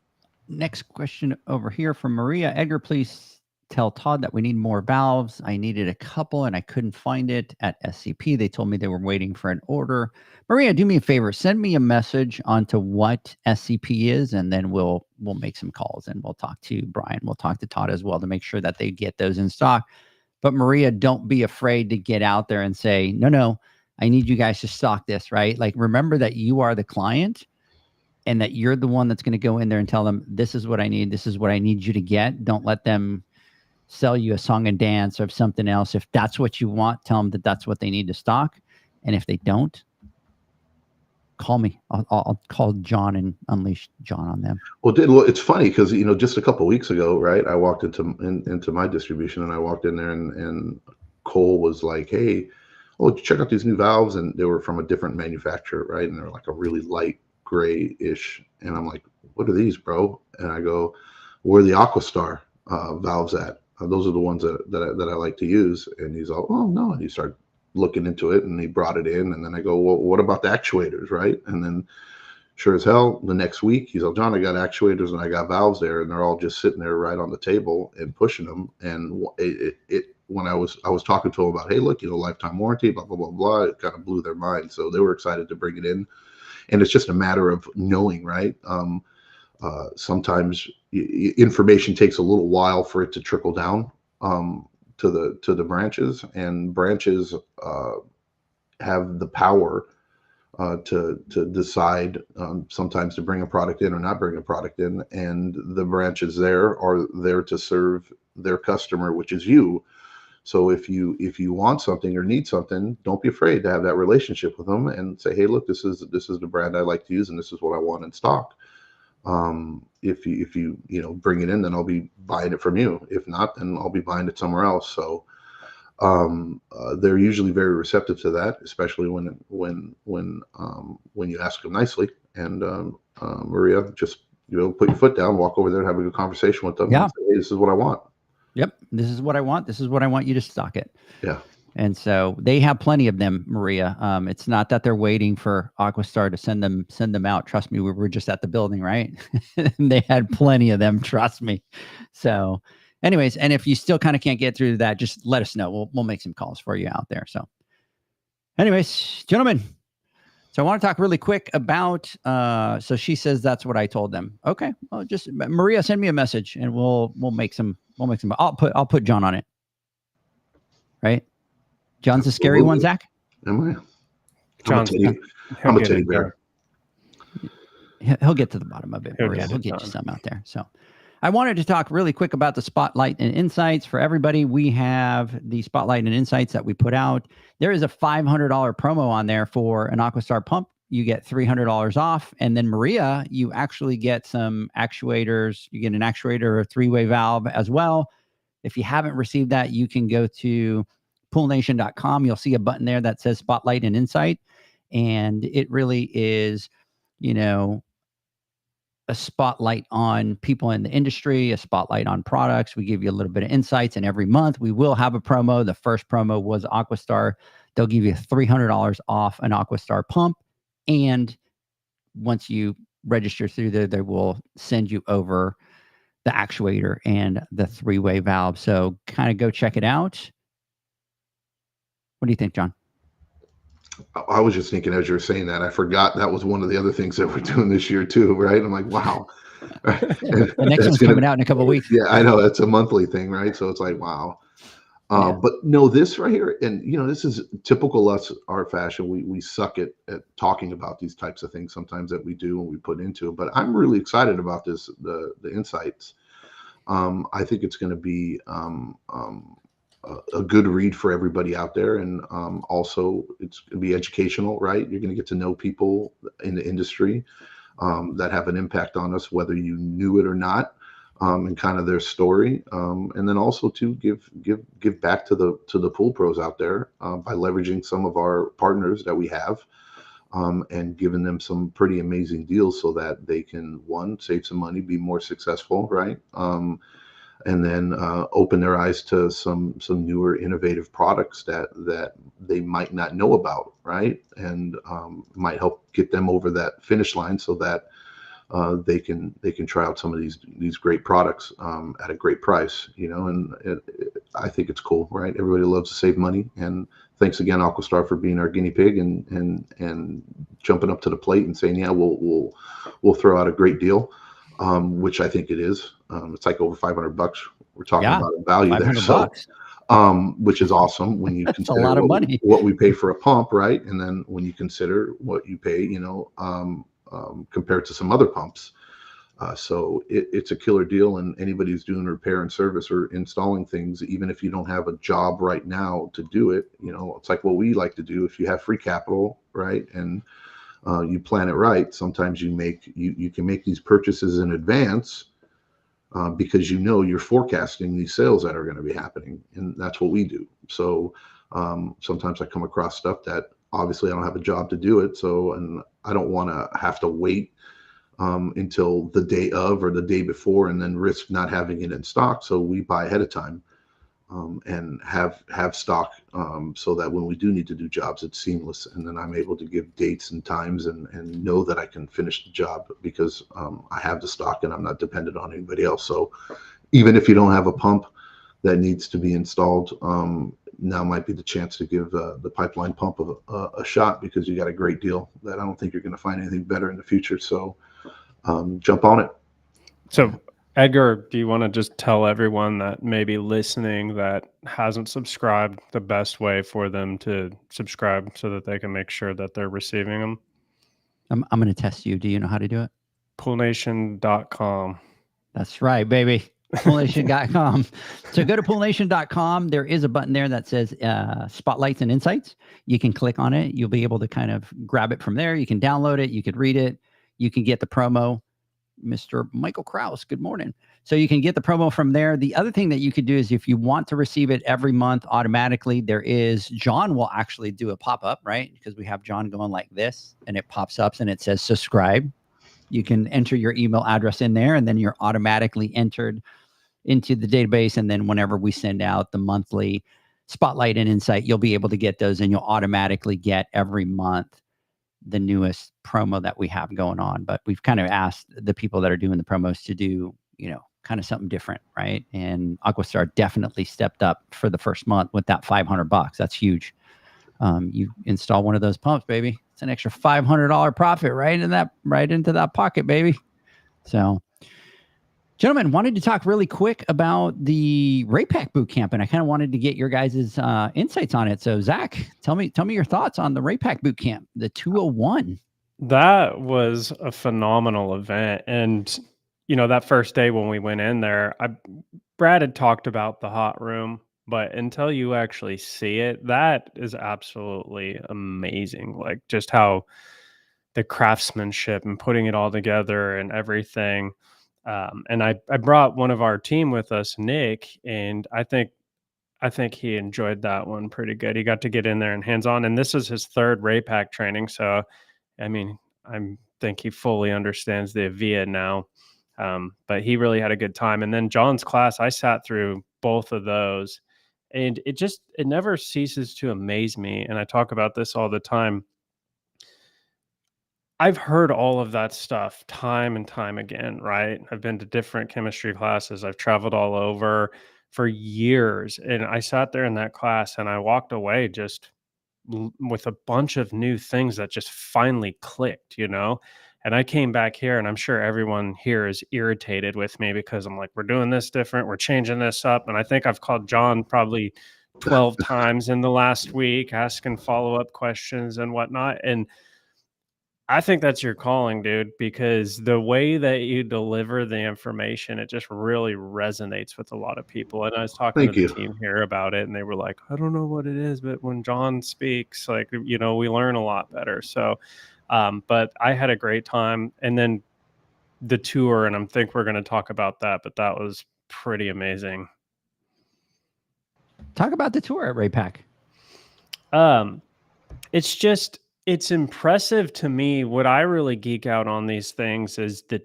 Next question over here from Maria. Edgar, please tell Todd that we need more valves. I needed a couple and I couldn't find it at SCP. They told me they were waiting for an order. Maria, do me a favor. Send me a message onto what SCP is, and then we'll make some calls and we'll talk to Brian. We'll talk to Todd as well to make sure that they get those in stock. But Maria, don't be afraid to get out there and say, no, I need you guys to stock this, right? Like, remember that you are the client and that you're the one that's going to go in there and tell them, this is what I need. This is what I need you to get. Don't let them sell you a song and dance or something else. If that's what you want, tell them that that's what they need to stock. And if they don't, call me. I'll call John and unleash John on them. Well, it's funny because, just a couple of weeks ago, right, I walked into my distribution, and I walked in there and Cole was like, hey, check out these new valves. And they were from a different manufacturer, right? And they're like a really light gray-ish. And I'm like, what are these, bro? And I go, where are the Aquastar valves at? Those are the ones that I like to use. And he's all, oh, no. And he started looking into it, and he brought it in. And then I go, well, what about the actuators, right? And then sure as hell, the next week, he's like, John, I got actuators and I got valves there, and they're all just sitting there right on the table and pushing them. And when I was talking to him about, hey, look, lifetime warranty, blah, blah, blah, blah, it kind of blew their mind. So they were excited to bring it in. And it's just a matter of knowing, right? Sometimes information takes a little while for it to trickle down to the branches, and branches have the power to decide sometimes to bring a product in or not bring a product in. And the branches there are there to serve their customer, which is you. So if you want something or need something, don't be afraid to have that relationship with them and say, hey, look, this is the brand I like to use, and this is what I want in stock. If you bring it in, then I'll be buying it from you. If not, then I'll be buying it somewhere else. So they're usually very receptive to that, especially when you ask them nicely. And Maria, just put your foot down, walk over there, and have a good conversation with them. Yeah. And say, hey, this is what I want. Yep. This is what I want. This is what I want you to stock it. Yeah. And so they have plenty of them, Maria. It's not that they're waiting for Aquastar to send them out. Trust me, we were just at the building, right? They had plenty of them. Trust me. So anyways, and if you still kind of can't get through that, just let us know. We'll make some calls for you out there. So anyways, gentlemen, so I want to talk really quick about, so she says that's what I told them. Okay. Well, just Maria, send me a message and we'll make some, I'll put John on it. Right? John's the scary one, Zach? Am I? John's I'm a teddy bear. He'll get to the bottom of it, Maria. He'll get you some out there. So I wanted to talk really quick about the Spotlight and Insights for everybody. We have the Spotlight and Insights that we put out. There is a $500 promo on there for an Aquastar pump. You get $300 off. And then Maria, you actually get some actuators. You get an actuator or a three-way valve as well. If you haven't received that, you can go to poolnation.com. You'll see a button there that says Spotlight and Insight. And it really is, a spotlight on people in the industry, a spotlight on products. We give you a little bit of insights, and every month we will have a promo. The first promo was Aquastar. They'll give you $300 off an Aquastar pump. And once you register through there, they will send you over the actuator and the three-way valve. So kind of go check it out. What do you think, John? I was just thinking as you were saying that, I forgot that was one of the other things that we're doing this year too, right? I'm like, wow. The next one's coming out in a couple of weeks. Yeah, I know. That's a monthly thing, right? So it's like, wow. But no, this right here, and this is typical us, our fashion. We suck at talking about these types of things sometimes that we do and we put into it. But I'm really excited about this, the insights. I think it's going to be a good read for everybody out there, and also it's going to be educational, right? You're going to get to know people in the industry that have an impact on us, whether you knew it or not, and kind of their story, and then also to give back to the pool pros out there by leveraging some of our partners that we have, and giving them some pretty amazing deals so that they can, one, save some money, be more successful, right? And then open their eyes to some newer innovative products that they might not know about, right? And might help get them over that finish line so that they can try out some of these great products at a great price, and I think it's cool, right? Everybody loves to save money, and thanks again, Aquastar, for being our guinea pig and jumping up to the plate and saying, yeah, we'll throw out a great deal, which I think it is. It's like over $500 we're talking about in value there, so which is awesome when you consider a lot of money. what we pay for a pump, right? And then when you consider what you pay, compared to some other pumps. So it's a killer deal, and anybody who's doing repair and service or installing things, even if you don't have a job right now to do it, it's like what we like to do. If you have free capital, right, and you plan it right, sometimes you can make these purchases in advance because you're forecasting these sales that are going to be happening, and that's what we do. So sometimes I come across stuff that obviously I don't have a job to do it, and I don't want to have to wait until the day of or the day before and then risk not having it in stock. So we buy ahead of time and have stock so that when we do need to do jobs, it's seamless, and then I'm able to give dates and times and know that I can finish the job because I have the stock and I'm not dependent on anybody else. So even if you don't have a pump that needs to be installed, now might be the chance to give the pipeline pump a shot, because you got a great deal that I don't think you're going to find anything better in the future. So jump on it. So Edgar, do you want to just tell everyone that maybe listening that hasn't subscribed the best way for them to subscribe so that they can make sure that they're receiving them? I'm going to test you. Do you know how to do it? Poolnation.com. That's right, baby. Poolnation.com. So go to poolnation.com. There is a button there that says Spotlights and Insights. You can click on it. You'll be able to kind of grab it from there. You can download it. You could read it. You can get the promo. Mr. Michael Krause, good morning. So you can get the promo from there. The other thing that you could do is if you want to receive it every month automatically, John will actually do a pop-up, right? Because we have John going like this, and it pops up and it says subscribe. You can enter your email address in there, and then you're automatically entered into the database. And then whenever we send out the monthly Spotlight and Insight, you'll be able to get those, and you'll automatically get every month the newest promo that we have going on. But we've kind of asked the people that are doing the promos to do, kind of something different, right? And Aquastar definitely stepped up for the first month with that $500. That's huge. You install one of those pumps, baby. It's an extra $500 profit right into that pocket, baby. So, gentlemen, wanted to talk really quick about the Raypak boot camp, and I kind of wanted to get your guys' insights on it. So, Zach, tell me your thoughts on the Raypak boot camp, the 201. That was a phenomenal event, and that first day when we went in there, Brad had talked about the hot room, but until you actually see it, that is absolutely amazing. Like just how the craftsmanship and putting it all together and everything. And I brought one of our team with us, Nick, and I think he enjoyed that one pretty good. He got to get in there and hands-on, and this is his third Raypak training. So, I mean, I think he fully understands the Avia now. But he really had a good time. And then John's class, I sat through both of those, and it never ceases to amaze me. And I talk about this all the time. I've heard all of that stuff time and time again, right? I've been to different chemistry classes. I've traveled all over for years. And I sat there in that class and I walked away just with a bunch of new things that just finally clicked, And I came back here, and I'm sure everyone here is irritated with me because I'm like, we're doing this different. We're changing this up. And I think I've called John probably 12 times in the last week, asking follow-up questions and whatnot. And I think that's your calling, dude, because the way that you deliver the information, it just really resonates with a lot of people. And I was talking to the team here about it, and they were like, I don't know what it is, but when John speaks, like, we learn a lot better. So, but I had a great time. And then the tour, and I think we're going to talk about that, but that was pretty amazing. Talk about the tour at Raypak. It's impressive to me. What I really geek out on these things is the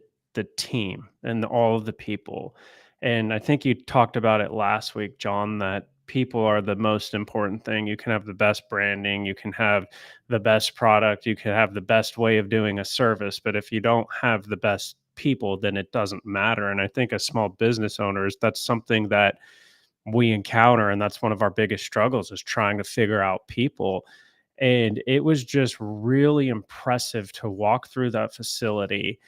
team and all of the people. And I think you talked about it last week, John, that people are the most important thing. You can have the best branding, you can have the best product, you can have the best way of doing a service, but if you don't have the best people, then it doesn't matter. And I think as small business owners, that's something that we encounter, and that's one of our biggest struggles, is trying to figure out people. And it was just really impressive to walk through that facility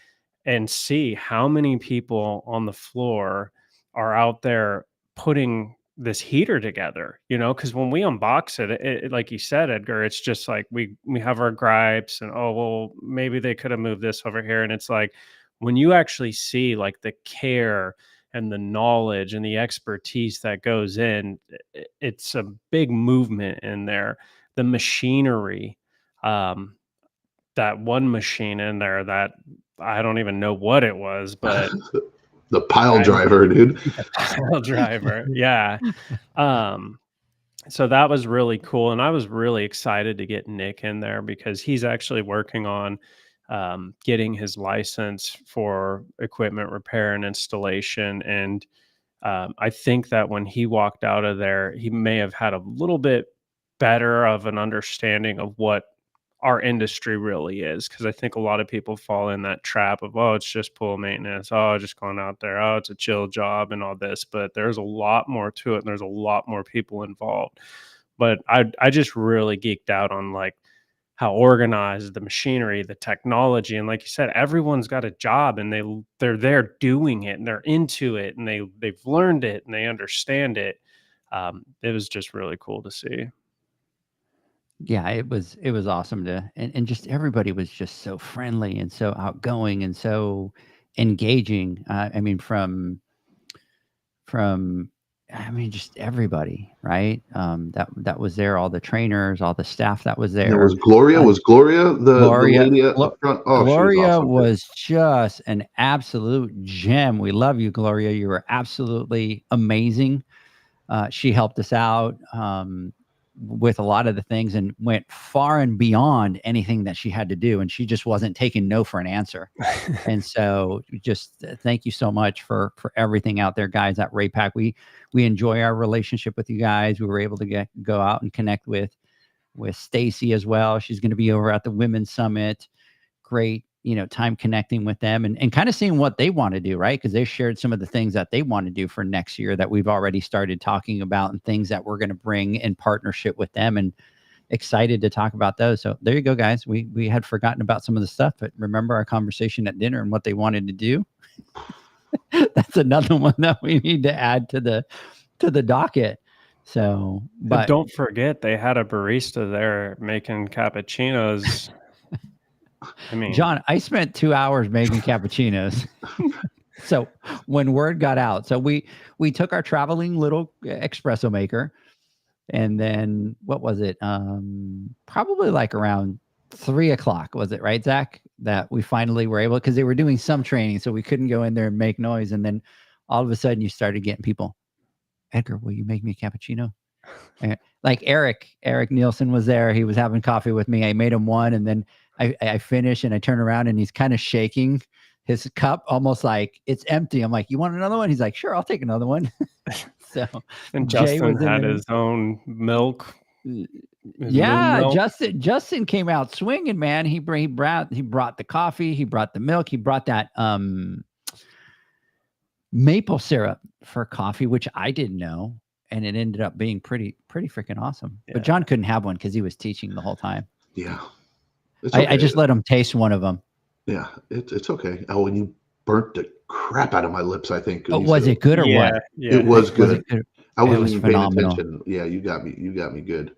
and see how many people on the floor are out there putting this heater together, because when we unbox it, like you said, Edgar, it's just like we have our gripes and, oh, well, maybe they could have moved this over here. And it's like, when you actually see like the care and the knowledge and the expertise that goes in, it's a big movement in there. The machinery, that one machine in there that I don't even know what it was, but the pile driver, dude. Pile driver. Yeah. So that was really cool. And I was really excited to get Nick in there because he's actually working on getting his license for equipment repair and installation. And I think that when he walked out of there, he may have had a little bit better of an understanding of what our industry really is, because I think a lot of people fall in that trap of, oh, it's just pool maintenance, oh, just going out there, oh, it's a chill job and all this, but there's a lot more to it and there's a lot more people involved. But I just really geeked out on like how organized the machinery, the technology, and like you said, everyone's got a job and they're there doing it and they're into it and they've learned it and they understand it. It was just really cool to see. Yeah, it was awesome and just everybody was just so friendly and so outgoing and so engaging. I mean, from just everybody, right? That was there, all the trainers, all the staff that was there. There was Gloria. Was Gloria the lady up front? Oh, Gloria she was awesome, was just an absolute gem. We love you, Gloria. You were absolutely amazing. She helped us out with a lot of the things and went far and beyond anything that she had to do. And she just wasn't taking no for an answer. And so just thank you so much for everything out there, guys, at Raypak. We enjoy our relationship with you guys. We were able to go out and connect with Stacy as well. She's going to be over at the Women's Summit. Great, time connecting with them and kind of seeing what they want to do, right? Because they shared some of the things that they want to do for next year that we've already started talking about and things that we're going to bring in partnership with them, and excited to talk about those. So there you go, guys. We had forgotten about some of the stuff, but remember our conversation at dinner and what they wanted to do. That's another one that we need to add to the docket. So, but don't forget, they had a barista there making cappuccinos. I mean, John, I spent 2 hours making cappuccinos. So when word got out, so we took our traveling little espresso maker, and then what was it? Probably like around 3:00, was it right, Zach? That we finally were able, because they were doing some training, so we couldn't go in there and make noise. And then all of a sudden you started getting people, Edgar, will you make me a cappuccino? And like Eric Nielsen was there. He was having coffee with me. I made him one, and then I finish and I turn around and he's kind of shaking his cup, almost like it's empty. I'm like, you want another one? He's like, sure, I'll take another one. So, and Justin had his own milk. Yeah, Justin came out swinging, man. He brought the coffee, he brought the milk, he brought that maple syrup for coffee, which I didn't know, and it ended up being pretty freaking awesome. Yeah. But John couldn't have one because he was teaching the whole time. Yeah. Okay. I just let him taste one of them. Yeah, it's okay. Oh, and you burnt the crap out of my lips, I think. Oh, was it good or what? Yeah. It was good. I wasn't even paying phenomenal. attention. Yeah, you got me good.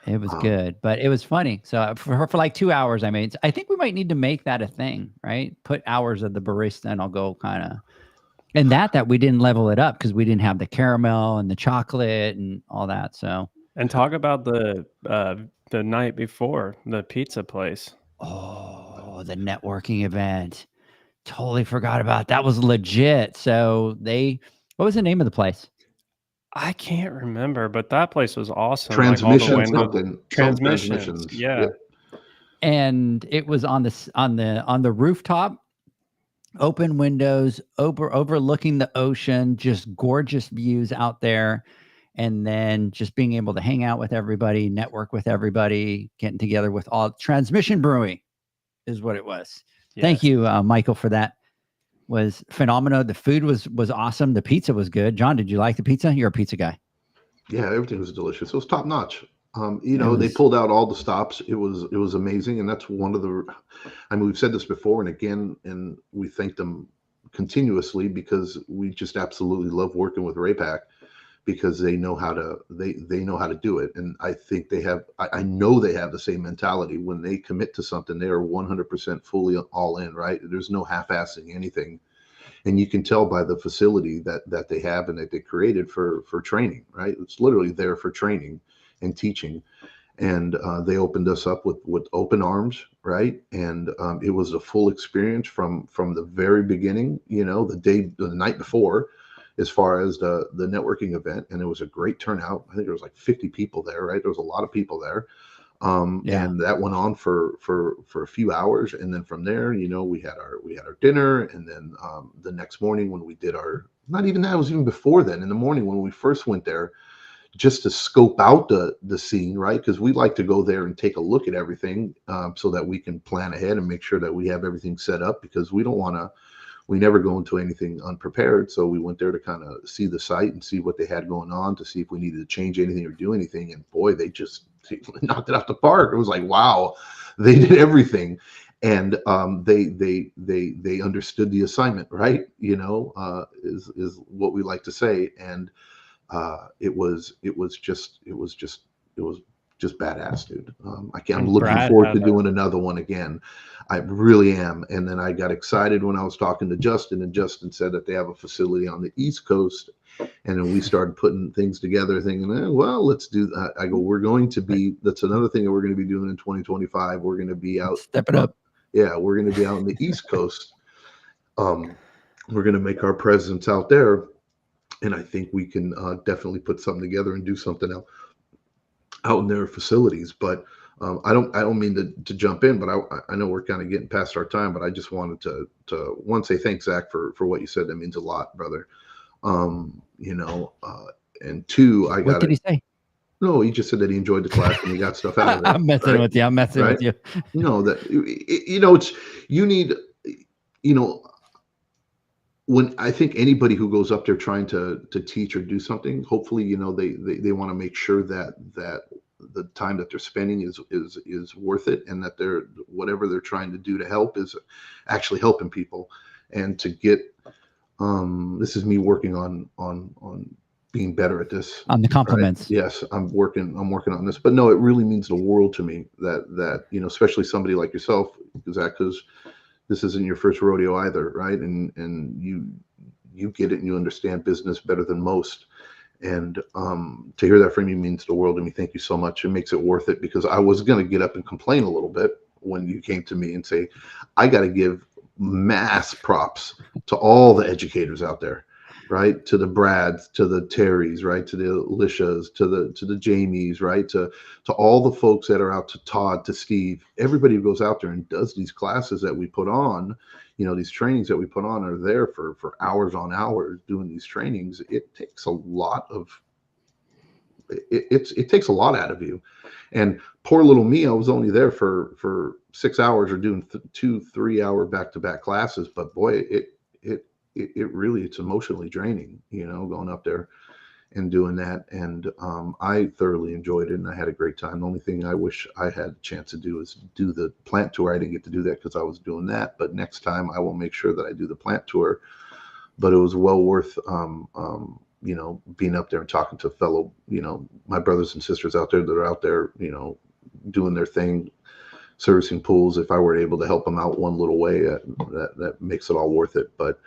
It was good, but it was funny. So for like 2 hours, I think we might need to make that a thing, right? Put hours of the barista, and I'll go kind of. And that we didn't level it up because we didn't have the caramel and the chocolate and all that. So. And talk about the night before, the pizza place. Oh, the networking event. Totally forgot about that. Was legit. So what was the name of the place? I can't remember, but that place was awesome. Transmissions. Yeah. Yep. And it was on the rooftop, open windows, overlooking the ocean, just gorgeous views out there. and then just being able to hang out with everybody, network with everybody, getting together with all Transmission Brewing is what it was. Thank Yes. you, Michael, for that. Was phenomenal. The food was awesome. The pizza was good. John, did you like the pizza? You're a pizza guy. Yeah, everything was delicious. It was top notch. They was- pulled out all the stops. It was amazing, and that's one of the. I mean, we've said this before and again, and we thank them continuously because we just absolutely love working with Raypak because they know how to they know how to do it, and I think they have. I know they have the same mentality when they commit to something. They are 100% fully all in. Right? There's no half-assing anything. And you can tell by the facility that they have and that they created for training, right? It's literally there for training and teaching. And they opened us up with open arms, right? And it was a full experience from the very beginning, the night before, as far as the networking event. And it was a great turnout. I think there was like 50 people there, right? There was a lot of people there. And that went on for a few hours, and then from there, we had our dinner, and then the next morning when we did not even that, it was even before then, in the morning when we first went there, just to scope out the scene, right? Because we like to go there and take a look at everything, so that we can plan ahead and make sure that we have everything set up, because we never go into anything unprepared. So we went there to kind of see the site and see what they had going on, to see if we needed to change anything or do anything. And boy, they just knocked it out the park. It was like, wow, they did everything. And they understood the assignment, right? Is what we like to say. And it was just badass, dude. I'm looking Brad forward had to doing another one again. I really am. And then I got excited when I was talking to Justin, and Justin said that they have a facility on the East Coast. And then we started putting things together, thinking, well, let's do that. I go, that's another thing that we're going to be doing in 2025. We're going to be out. Step it up. Yeah, we're going to be out on the East Coast. We're going to make our presence out there. And I think we can definitely put something together and do something out in their facilities. But I don't mean to jump in, but I know we're kind of getting past our time, but I just wanted to one, say thanks, Zach, for what you said. That means a lot, brother. And two, What did he say? No, he just said that he enjoyed the class and he got stuff out of it. I'm messing with you. I'm messing Right? with you. No, that it's you need, when I think anybody who goes up there trying to teach or do something, hopefully, they want to make sure that the time that they're spending is worth it, and that whatever they're trying to do to help is actually helping people. And to get this is me working on being better at this. On the compliments. Right? Yes, I'm working on this. But no, it really means the world to me that especially somebody like yourself, Zach, because this isn't your first rodeo either, right? And you get it and you understand business better than most. And to hear that from you means the world to me. Thank you so much. It makes it worth it, because I was going to get up and complain a little bit when you came to me and say, I got to give mass props to all the educators out there, right? To the Brads, to the Terrys, right? To the Alicias, to the Jamies, right? To all the folks that are out, to Todd, to Steve, everybody who goes out there and does these classes that we put on, these trainings that we put on are there for hours on hours doing these trainings. It takes a lot of, it takes a lot out of you. And poor little me, I was only there for 6 hours, or doing 2-3 hour back-to-back classes. But boy, it really, it's emotionally draining, going up there and doing that. And I thoroughly enjoyed it, and I had a great time. The only thing I wish I had a chance to do is do the plant tour. I didn't get to do that because I was doing that, but next time I will make sure that I do the plant tour. But it was well worth being up there and talking to fellow, my brothers and sisters out there that are out there, doing their thing, servicing pools. If I were able to help them out one little way, that makes it all worth it. But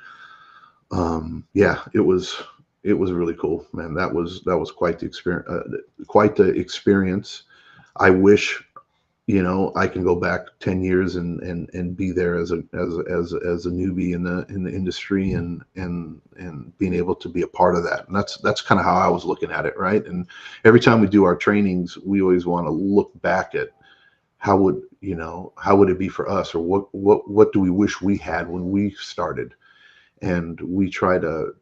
yeah, it was really cool, man. That was quite the experience. I wish, I can go back 10 years and be there as a newbie in the industry, and being able to be a part of that. And that's kind of how I was looking at it, right? And every time we do our trainings, we always want to look back at how would it be for us, or what do we wish we had when we started. And we try to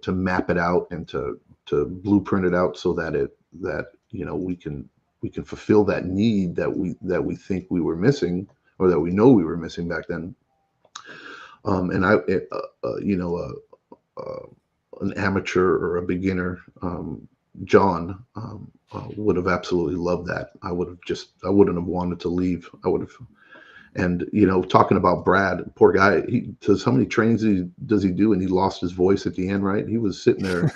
map it out and to blueprint it out so that we can fulfill that need that we think we were missing, or that we know we were missing back then. And an amateur or a beginner, John, would have absolutely loved that. I wouldn't have wanted to leave. I would have. And, talking about Brad, poor guy, how many trainings does he do? And he lost his voice at the end, right? He was sitting there.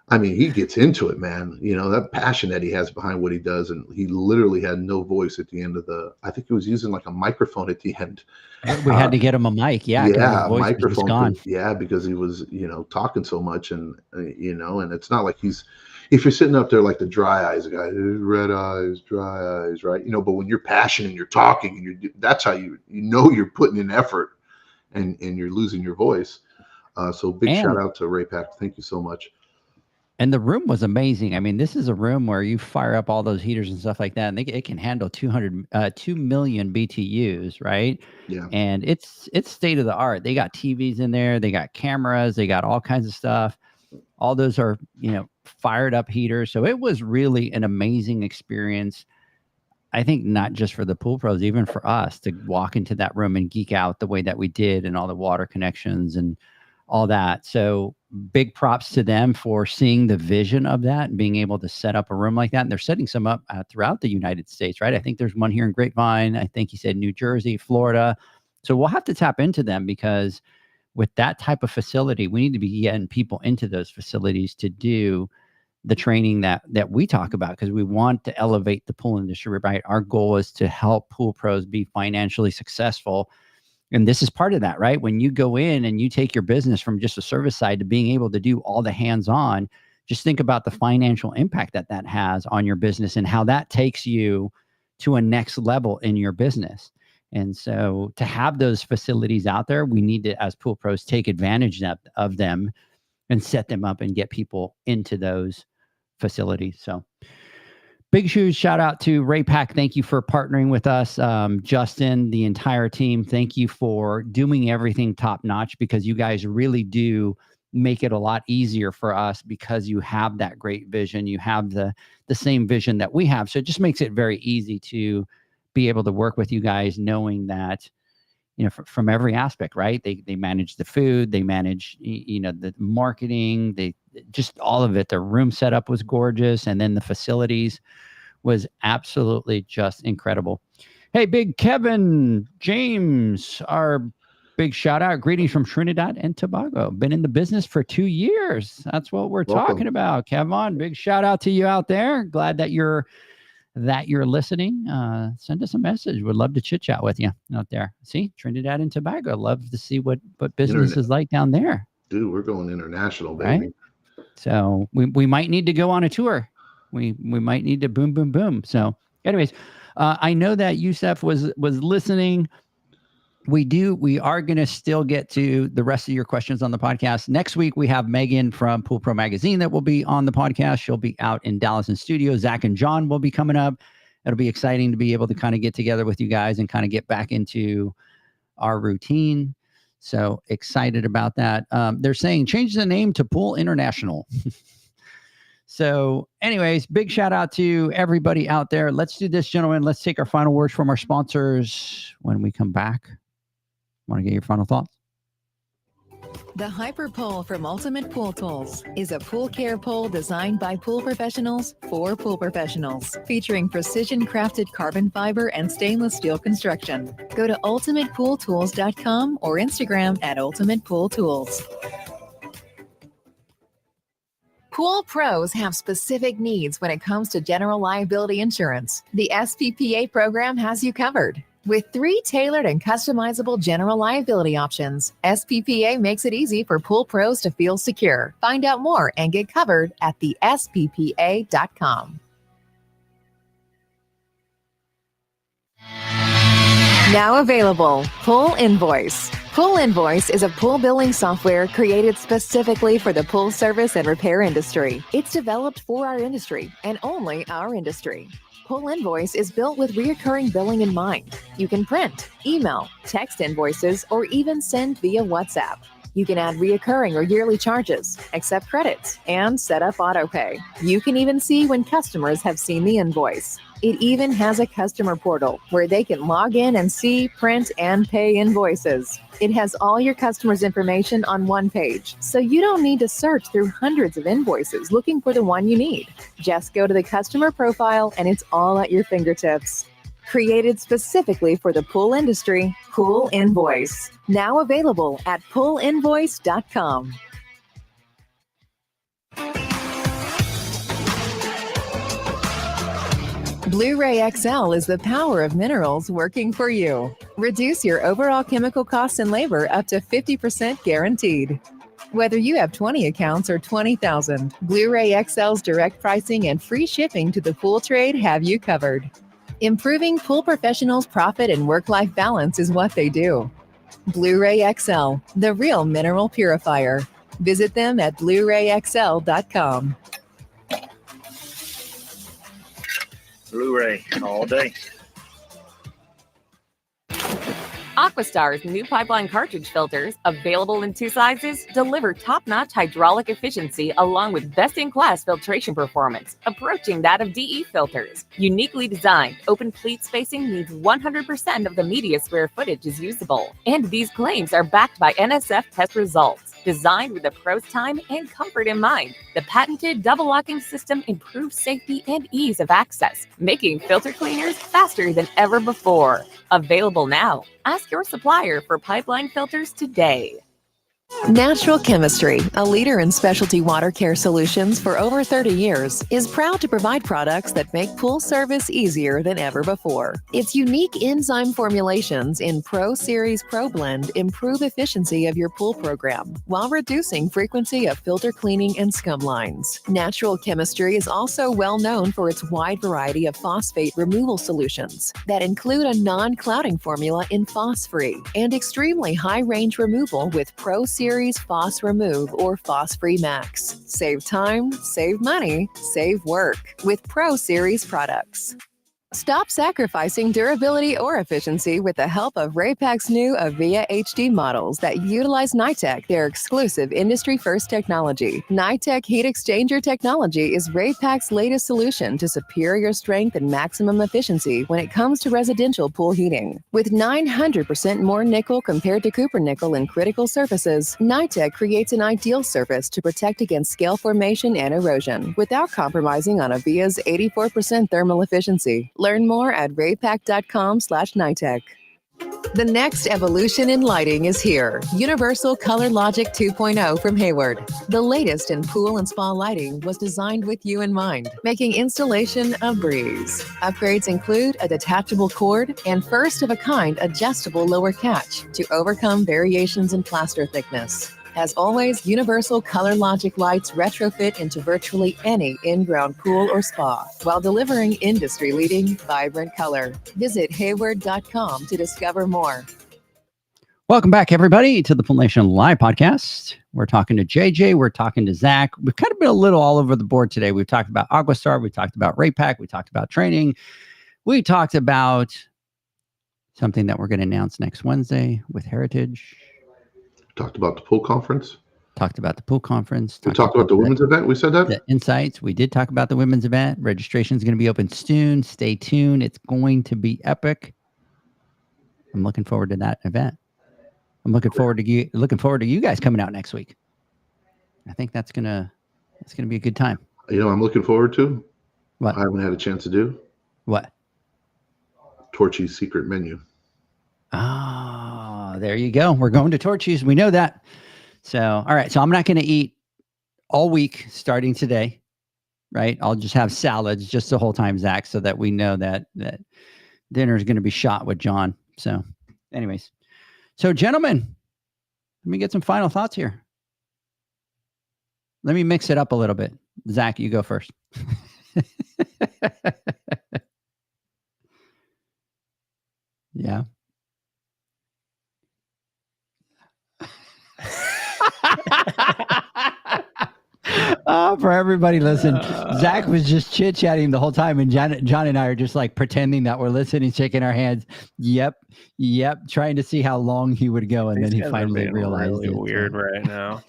I mean, he gets into it, man. That passion that he has behind what he does. And he literally had no voice at the end I think he was using like a microphone at the end. We had to get him a mic. Yeah. Yeah. His voice Microphone. was gone. Yeah. Because he was, talking so much, and, and it's not like if you're sitting up there like the dry eyes guy, red eyes, dry eyes, right? But when you're passionate and you're talking, and that's how you're putting in effort, and you're losing your voice. So big shout out to Raypak. Thank you so much. And the room was amazing. I mean, this is a room where you fire up all those heaters and stuff like that, and it can handle 2 million BTUs, right? Yeah. And it's state of the art. They got TVs in there, they got cameras, they got all kinds of stuff. All those are, fired up heaters. So it was really an amazing experience. I think not just for the pool pros, even for us to walk into that room and geek out the way that we did, and all the water connections and all that. So big props to them for seeing the vision of that and being able to set up a room like that. And they're setting some up throughout the United States, right? I think there's one here in Grapevine. I think he said New Jersey, Florida. So we'll have to tap into them, because with that type of facility, we need to be getting people into those facilities to do the training that we talk about, because we want to elevate the pool industry, right? Our goal is to help pool pros be financially successful. And this is part of that, right? When you go in and you take your business from just a service side to being able to do all the hands-on, just think about the financial impact that has on your business, and how that takes you to a next level in your business. And so to have those facilities out there, we need to, as pool pros, take advantage of them and set them up and get people into those facilities. So big huge shout out to Raypak. Thank you for partnering with us. Justin, the entire team, thank you for doing everything top notch, because you guys really do make it a lot easier for us, because you have that great vision. You have the same vision that we have. So it just makes it very easy to be able to work with you guys, knowing that, from every aspect, right? They manage the food, they manage, the marketing, they just all of it. The room setup was gorgeous. And then the facilities was absolutely just incredible. Hey, big Kevin James, our big shout out. Greetings from Trinidad and Tobago. Been in the business for 2 years. That's what we're talking about. Kevin, big shout out to you out there. Glad that you're listening. Send us a message. Would love to chit chat with you out there. See, Trinidad and Tobago. Love to see what business is like down there. Dude, we're going international, baby. Right? So we might need to go on a tour. We might need to boom. So anyways, I know that Youssef was listening. We are going to still get to the rest of your questions on the podcast. Next week, we have Megan from Pool Pro Magazine that will be on the podcast. She'll be out in Dallas in studio. Zach and John will be coming up. It'll be exciting to be able to kind of get together with you guys and kind of get back into our routine. So excited about that. They're saying change the name to Pool International. So anyways, big shout out to everybody out there. Let's do this, gentlemen. Let's take our final words from our sponsors when we come back. Want to get your final thoughts? The Hyper Pole from Ultimate Pool Tools is a pool care pole designed by pool professionals for pool professionals, featuring precision crafted carbon fiber and stainless steel construction. Go to ultimatepooltools.com or Instagram at Ultimate Pool Tools. Pool pros have specific needs when it comes to general liability insurance. The SPPA program has you covered. With 3 tailored and customizable general liability options, SPPA makes it easy for pool pros to feel secure. Find out more and get covered at thesppa.com. Now available, Pool Invoice. Pool Invoice is a pool billing software created specifically for the pool service and repair industry. It's developed for our industry and only our industry. Pool Invoice is built with recurring billing in mind. You can print, email, text invoices, or even send via WhatsApp. You can add reoccurring or yearly charges, accept credits, and set up auto pay. You can even see when customers have seen the invoice. It even has a customer portal where they can log in and see, print, and pay invoices. It has all your customers' information on one page, so you don't need to search through hundreds of invoices looking for the one you need. Just go to the customer profile and it's all at your fingertips. Created specifically for the pool industry, Pool Invoice. Now available at poolinvoice.com. Blu-ray XL is the power of minerals working for you. Reduce your overall chemical costs and labor up to 50% guaranteed. Whether you have 20 accounts or 20,000, Blu-ray XL's direct pricing and free shipping to the pool trade have you covered. Improving pool professionals' profit and work-life balance is what they do. Blu-ray XL, the real mineral purifier. Visit them at BluRayXL.com. Blu-ray all day. Aquastar's new pipeline cartridge filters, available in 2 sizes, deliver top-notch hydraulic efficiency along with best-in-class filtration performance, approaching that of DE filters. Uniquely designed, open pleat spacing means 100% of the media square footage is usable. And these claims are backed by NSF test results. Designed with the pro's time and comfort in mind, the patented double locking system improves safety and ease of access, making filter cleaners faster than ever before. Available now. Ask your supplier for pipeline filters today. Natural Chemistry, a leader in specialty water care solutions for over 30 years, is proud to provide products that make pool service easier than ever before. Its unique enzyme formulations in Pro Series Pro Blend improve efficiency of your pool program while reducing frequency of filter cleaning and scum lines. Natural Chemistry is also well known for its wide variety of phosphate removal solutions that include a non-clouding formula in Phos-Free and extremely high range removal with Pro Series Phos Remove or Phos Free Max. Save time, save money, save work with Pro Series products. Stop sacrificing durability or efficiency with the help of Raypak's new Avia HD models that utilize NITEC, their exclusive industry-first technology. NITEC heat exchanger technology is Raypak's latest solution to superior strength and maximum efficiency when it comes to residential pool heating. With 900% more nickel compared to copper nickel in critical surfaces, NITEC creates an ideal surface to protect against scale formation and erosion without compromising on Avia's 84% thermal efficiency. Learn more at raypak.com/NITEC. The next evolution in lighting is here. Universal Color Logic 2.0 from Hayward. The latest in pool and spa lighting was designed with you in mind, making installation a breeze. Upgrades include a detachable cord and first-of-a-kind adjustable lower catch to overcome variations in plaster thickness. As always, Universal Color Logic lights retrofit into virtually any in-ground pool or spa while delivering industry-leading, vibrant color. Visit Hayward.com to discover more. Welcome back, everybody, to the Pool Nation Live podcast. We're talking to JJ. We're talking to Zach. We've kind of been a little all over the board today. We've talked about Aquastar. We talked about Raypak. We talked about training. We talked about something that we're going to announce next Wednesday with Heritage. Talked about the pool conference. Talked about the pool conference. We talked about the women's event. We said that. The insights. We did talk about the women's event. Registration is going to be open soon. Stay tuned. It's going to be epic. I'm looking forward to that event. I'm looking forward to you guys coming out next week. I think that's gonna be a good time. You know, I'm looking forward to. What? I haven't had a chance to do. What? Torchy's secret menu. Ah, there you go. We're going to Torchy's. We know that. So, all right. So I'm not going to eat all week starting today, right? I'll just have salads just the whole time, Zach, so that we know that dinner is going to be shot with John. So anyways, so gentlemen, let me get some final thoughts here. Let me mix it up a little bit. Zach, you go first. Yeah. For everybody listen, Zach was just chit-chatting the whole time, and John and I are just like pretending that we're listening, shaking our hands. Yep, trying to see how long he would go, and These then he guys are finally being realized really it. weird right now.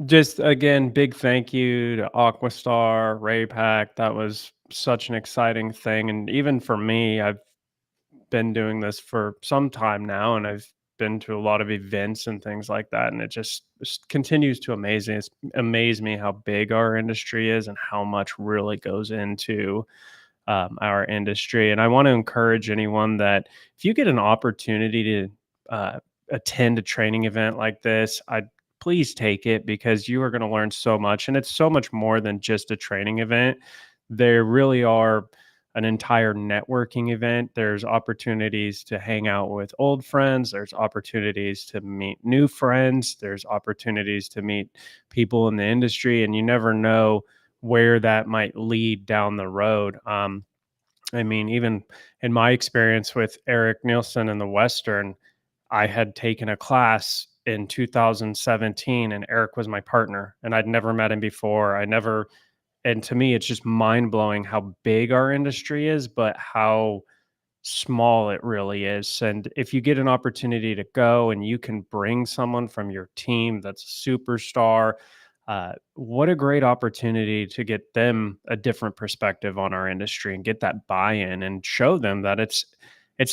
Just again, big thank you to Aquastar, Raypak. That was such an exciting thing, and even for me, I've been doing this for some time now, and I've been to a lot of events and things like that, and it just continues to amaze me how big our industry is and how much really goes into our industry. And I want to encourage anyone that if you get an opportunity to attend a training event like this, I please take it, because you are going to learn so much, and it's so much more than just a training event. There really are an entire networking event. There's opportunities to hang out with old friends. There's opportunities to meet new friends. There's opportunities to meet people in the industry, and you never know where that might lead down the road. I mean, even in my experience with Eric Nielsen in the Western, I had taken a class in 2017, and Eric was my partner, and I'd never met him before. And to me, it's just mind blowing how big our industry is, but how small it really is. And if you get an opportunity to go and you can bring someone from your team that's a superstar, what a great opportunity to get them a different perspective on our industry and get that buy-in and show them that it's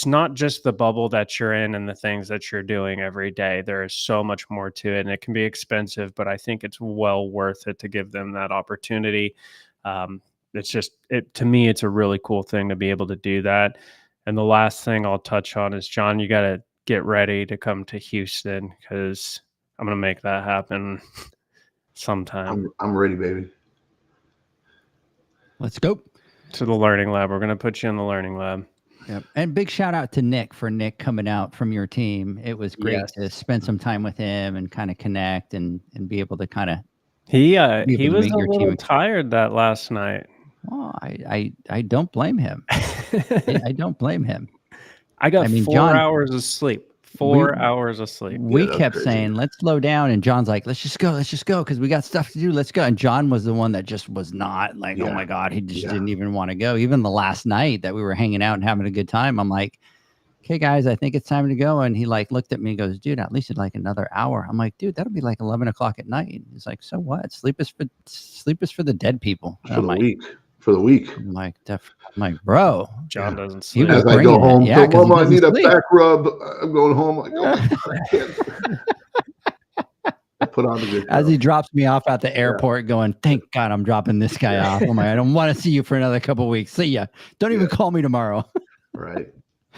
not just the bubble that you're in and the things that you're doing every day. There is so much more to it, and it can be expensive, but I think it's well worth it to give them that opportunity. To me, it's a really cool thing to be able to do that. And the last thing I'll touch on is, John, you got to get ready to come to Houston, because I'm going to make that happen sometime. I'm ready, baby. Let's go to the Learning Lab. We're going to put you in the Learning Lab. Yep. And big shout out to Nick coming out from your team. It was great to spend some time with him and kind of connect and be able to kind of. He was a little tired that last night. Well, I don't blame him. I don't blame him. I got 4 hours of sleep. 4 hours of sleep. We kept saying, let's slow down. And John's like, let's just go, because we got stuff to do. Let's go. And John was the one that just was not like, oh my God, he just didn't even want to go. Even the last night that we were hanging out and having a good time, I'm like, okay, guys, I think it's time to go. And he like looked at me and goes, dude, at least it's like another hour. I'm like, dude, that'll be like 11 o'clock at night. And he's like, so what? Sleep is for the dead people. For the week. I'm like, bro. John doesn't sleep. As I go home, Mama, I need a back rub. I'm going home. Like, oh my God, I can't. I put on the good as he drops me off at the airport, going, thank God I'm dropping this guy off. I'm like, I don't want to see you for another couple of weeks. See ya. Don't even call me tomorrow. Right.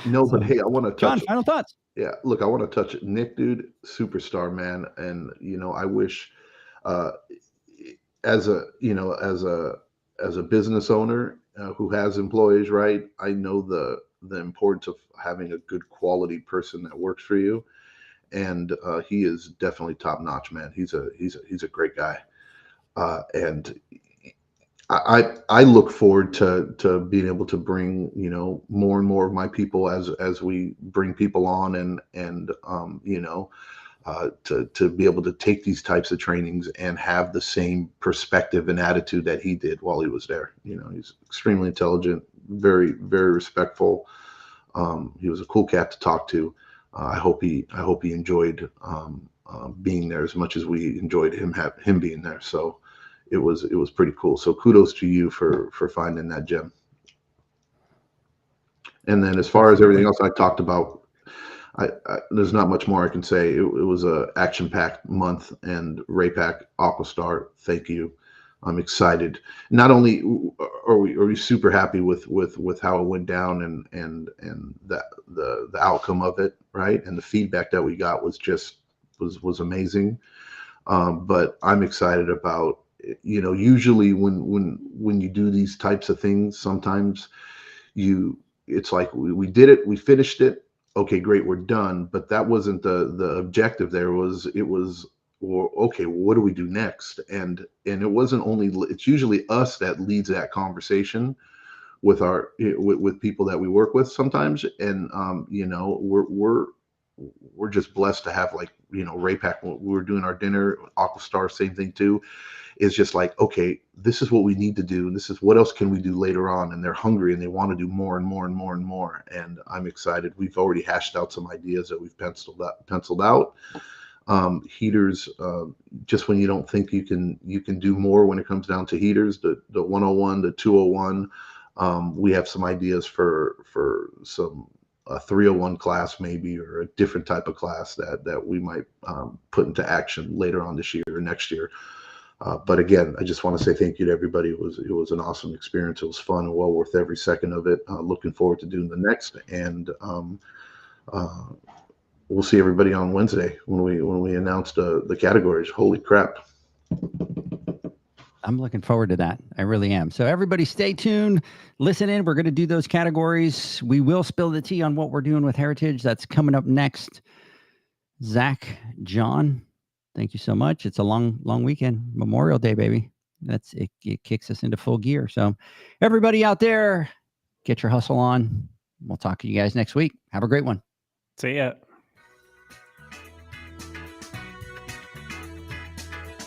No, but hey, I want to touch. John, final thoughts. Yeah, look, I want to touch it. Nick, dude, superstar, man. And I wish, as a business owner who has employees, right? I know the importance of having a good quality person that works for you, and he is definitely top notch, man. He's a great guy, and I look forward to being able to bring more and more of my people as we bring people on and to be able to take these types of trainings and have the same perspective and attitude that he did while he was there. He's extremely intelligent, very, very respectful. He was a cool cat to talk to. I hope he enjoyed being there as much as we enjoyed him being there. So it was pretty cool. So kudos to you for finding that gem. And then as far as everything else I talked about, there's not much more I can say. It was a action-packed month, and Raypak, Aquastar, thank you. I'm excited. Not only are we super happy with how it went down and the outcome of it, right? And the feedback that we got was amazing. But I'm excited about, usually when you do these types of things, sometimes it's like we did it, we finished it. Okay, great, we're done. But that wasn't the objective. It was, well, okay, what do we do next? And it wasn't only, it's usually us that leads that conversation with with people that we work with sometimes. And we're just blessed to have like Raypak, when we were doing our dinner, Aquastar, same thing too, is just like, okay, this is what we need to do. And this is what else can we do later on. And they're hungry and they want to do more and more and more and more. And I'm excited. We've already hashed out some ideas that we've penciled out. Heaters, just when you don't think you can do more when it comes down to heaters, the 101, the 201, we have some ideas for some a 301 class maybe, or a different type of class that we might put into action later on this year or next year. But again, I just want to say thank you to everybody. It was an awesome experience. It was fun and well worth every second of it. Looking forward to doing the next, and we'll see everybody on Wednesday when we announce the categories. Holy crap! I'm looking forward to that. I really am. So everybody stay tuned. Listen in. We're going to do those categories. We will spill the tea on what we're doing with Heritage. That's coming up next. Zach, John, thank you so much. It's a long weekend. Memorial Day, baby. That's it. It kicks us into full gear. So everybody out there, get your hustle on. We'll talk to you guys next week. Have a great one. See ya.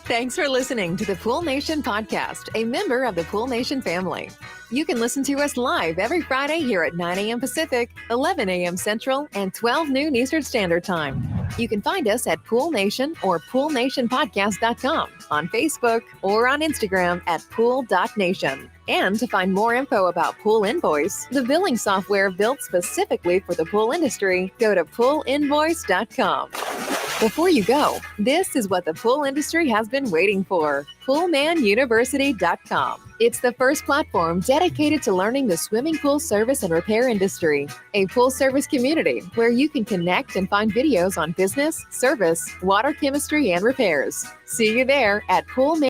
Thanks for listening to the Pool Nation podcast, a member of the Pool Nation family. You can listen to us live every Friday here at 9 a.m. Pacific, 11 a.m. Central, and 12 noon Eastern Standard Time. You can find us at Pool Nation or poolnationpodcast.com, on Facebook, or on Instagram at pool.nation. And to find more info about Pool Invoice, the billing software built specifically for the pool industry, go to poolinvoice.com. Before you go, this is what the pool industry has been waiting for. PoolmanUniversity.com. It's the first platform dedicated to learning the swimming pool service and repair industry. A pool service community where you can connect and find videos on business, service, water chemistry, and repairs. See you there at Poolman.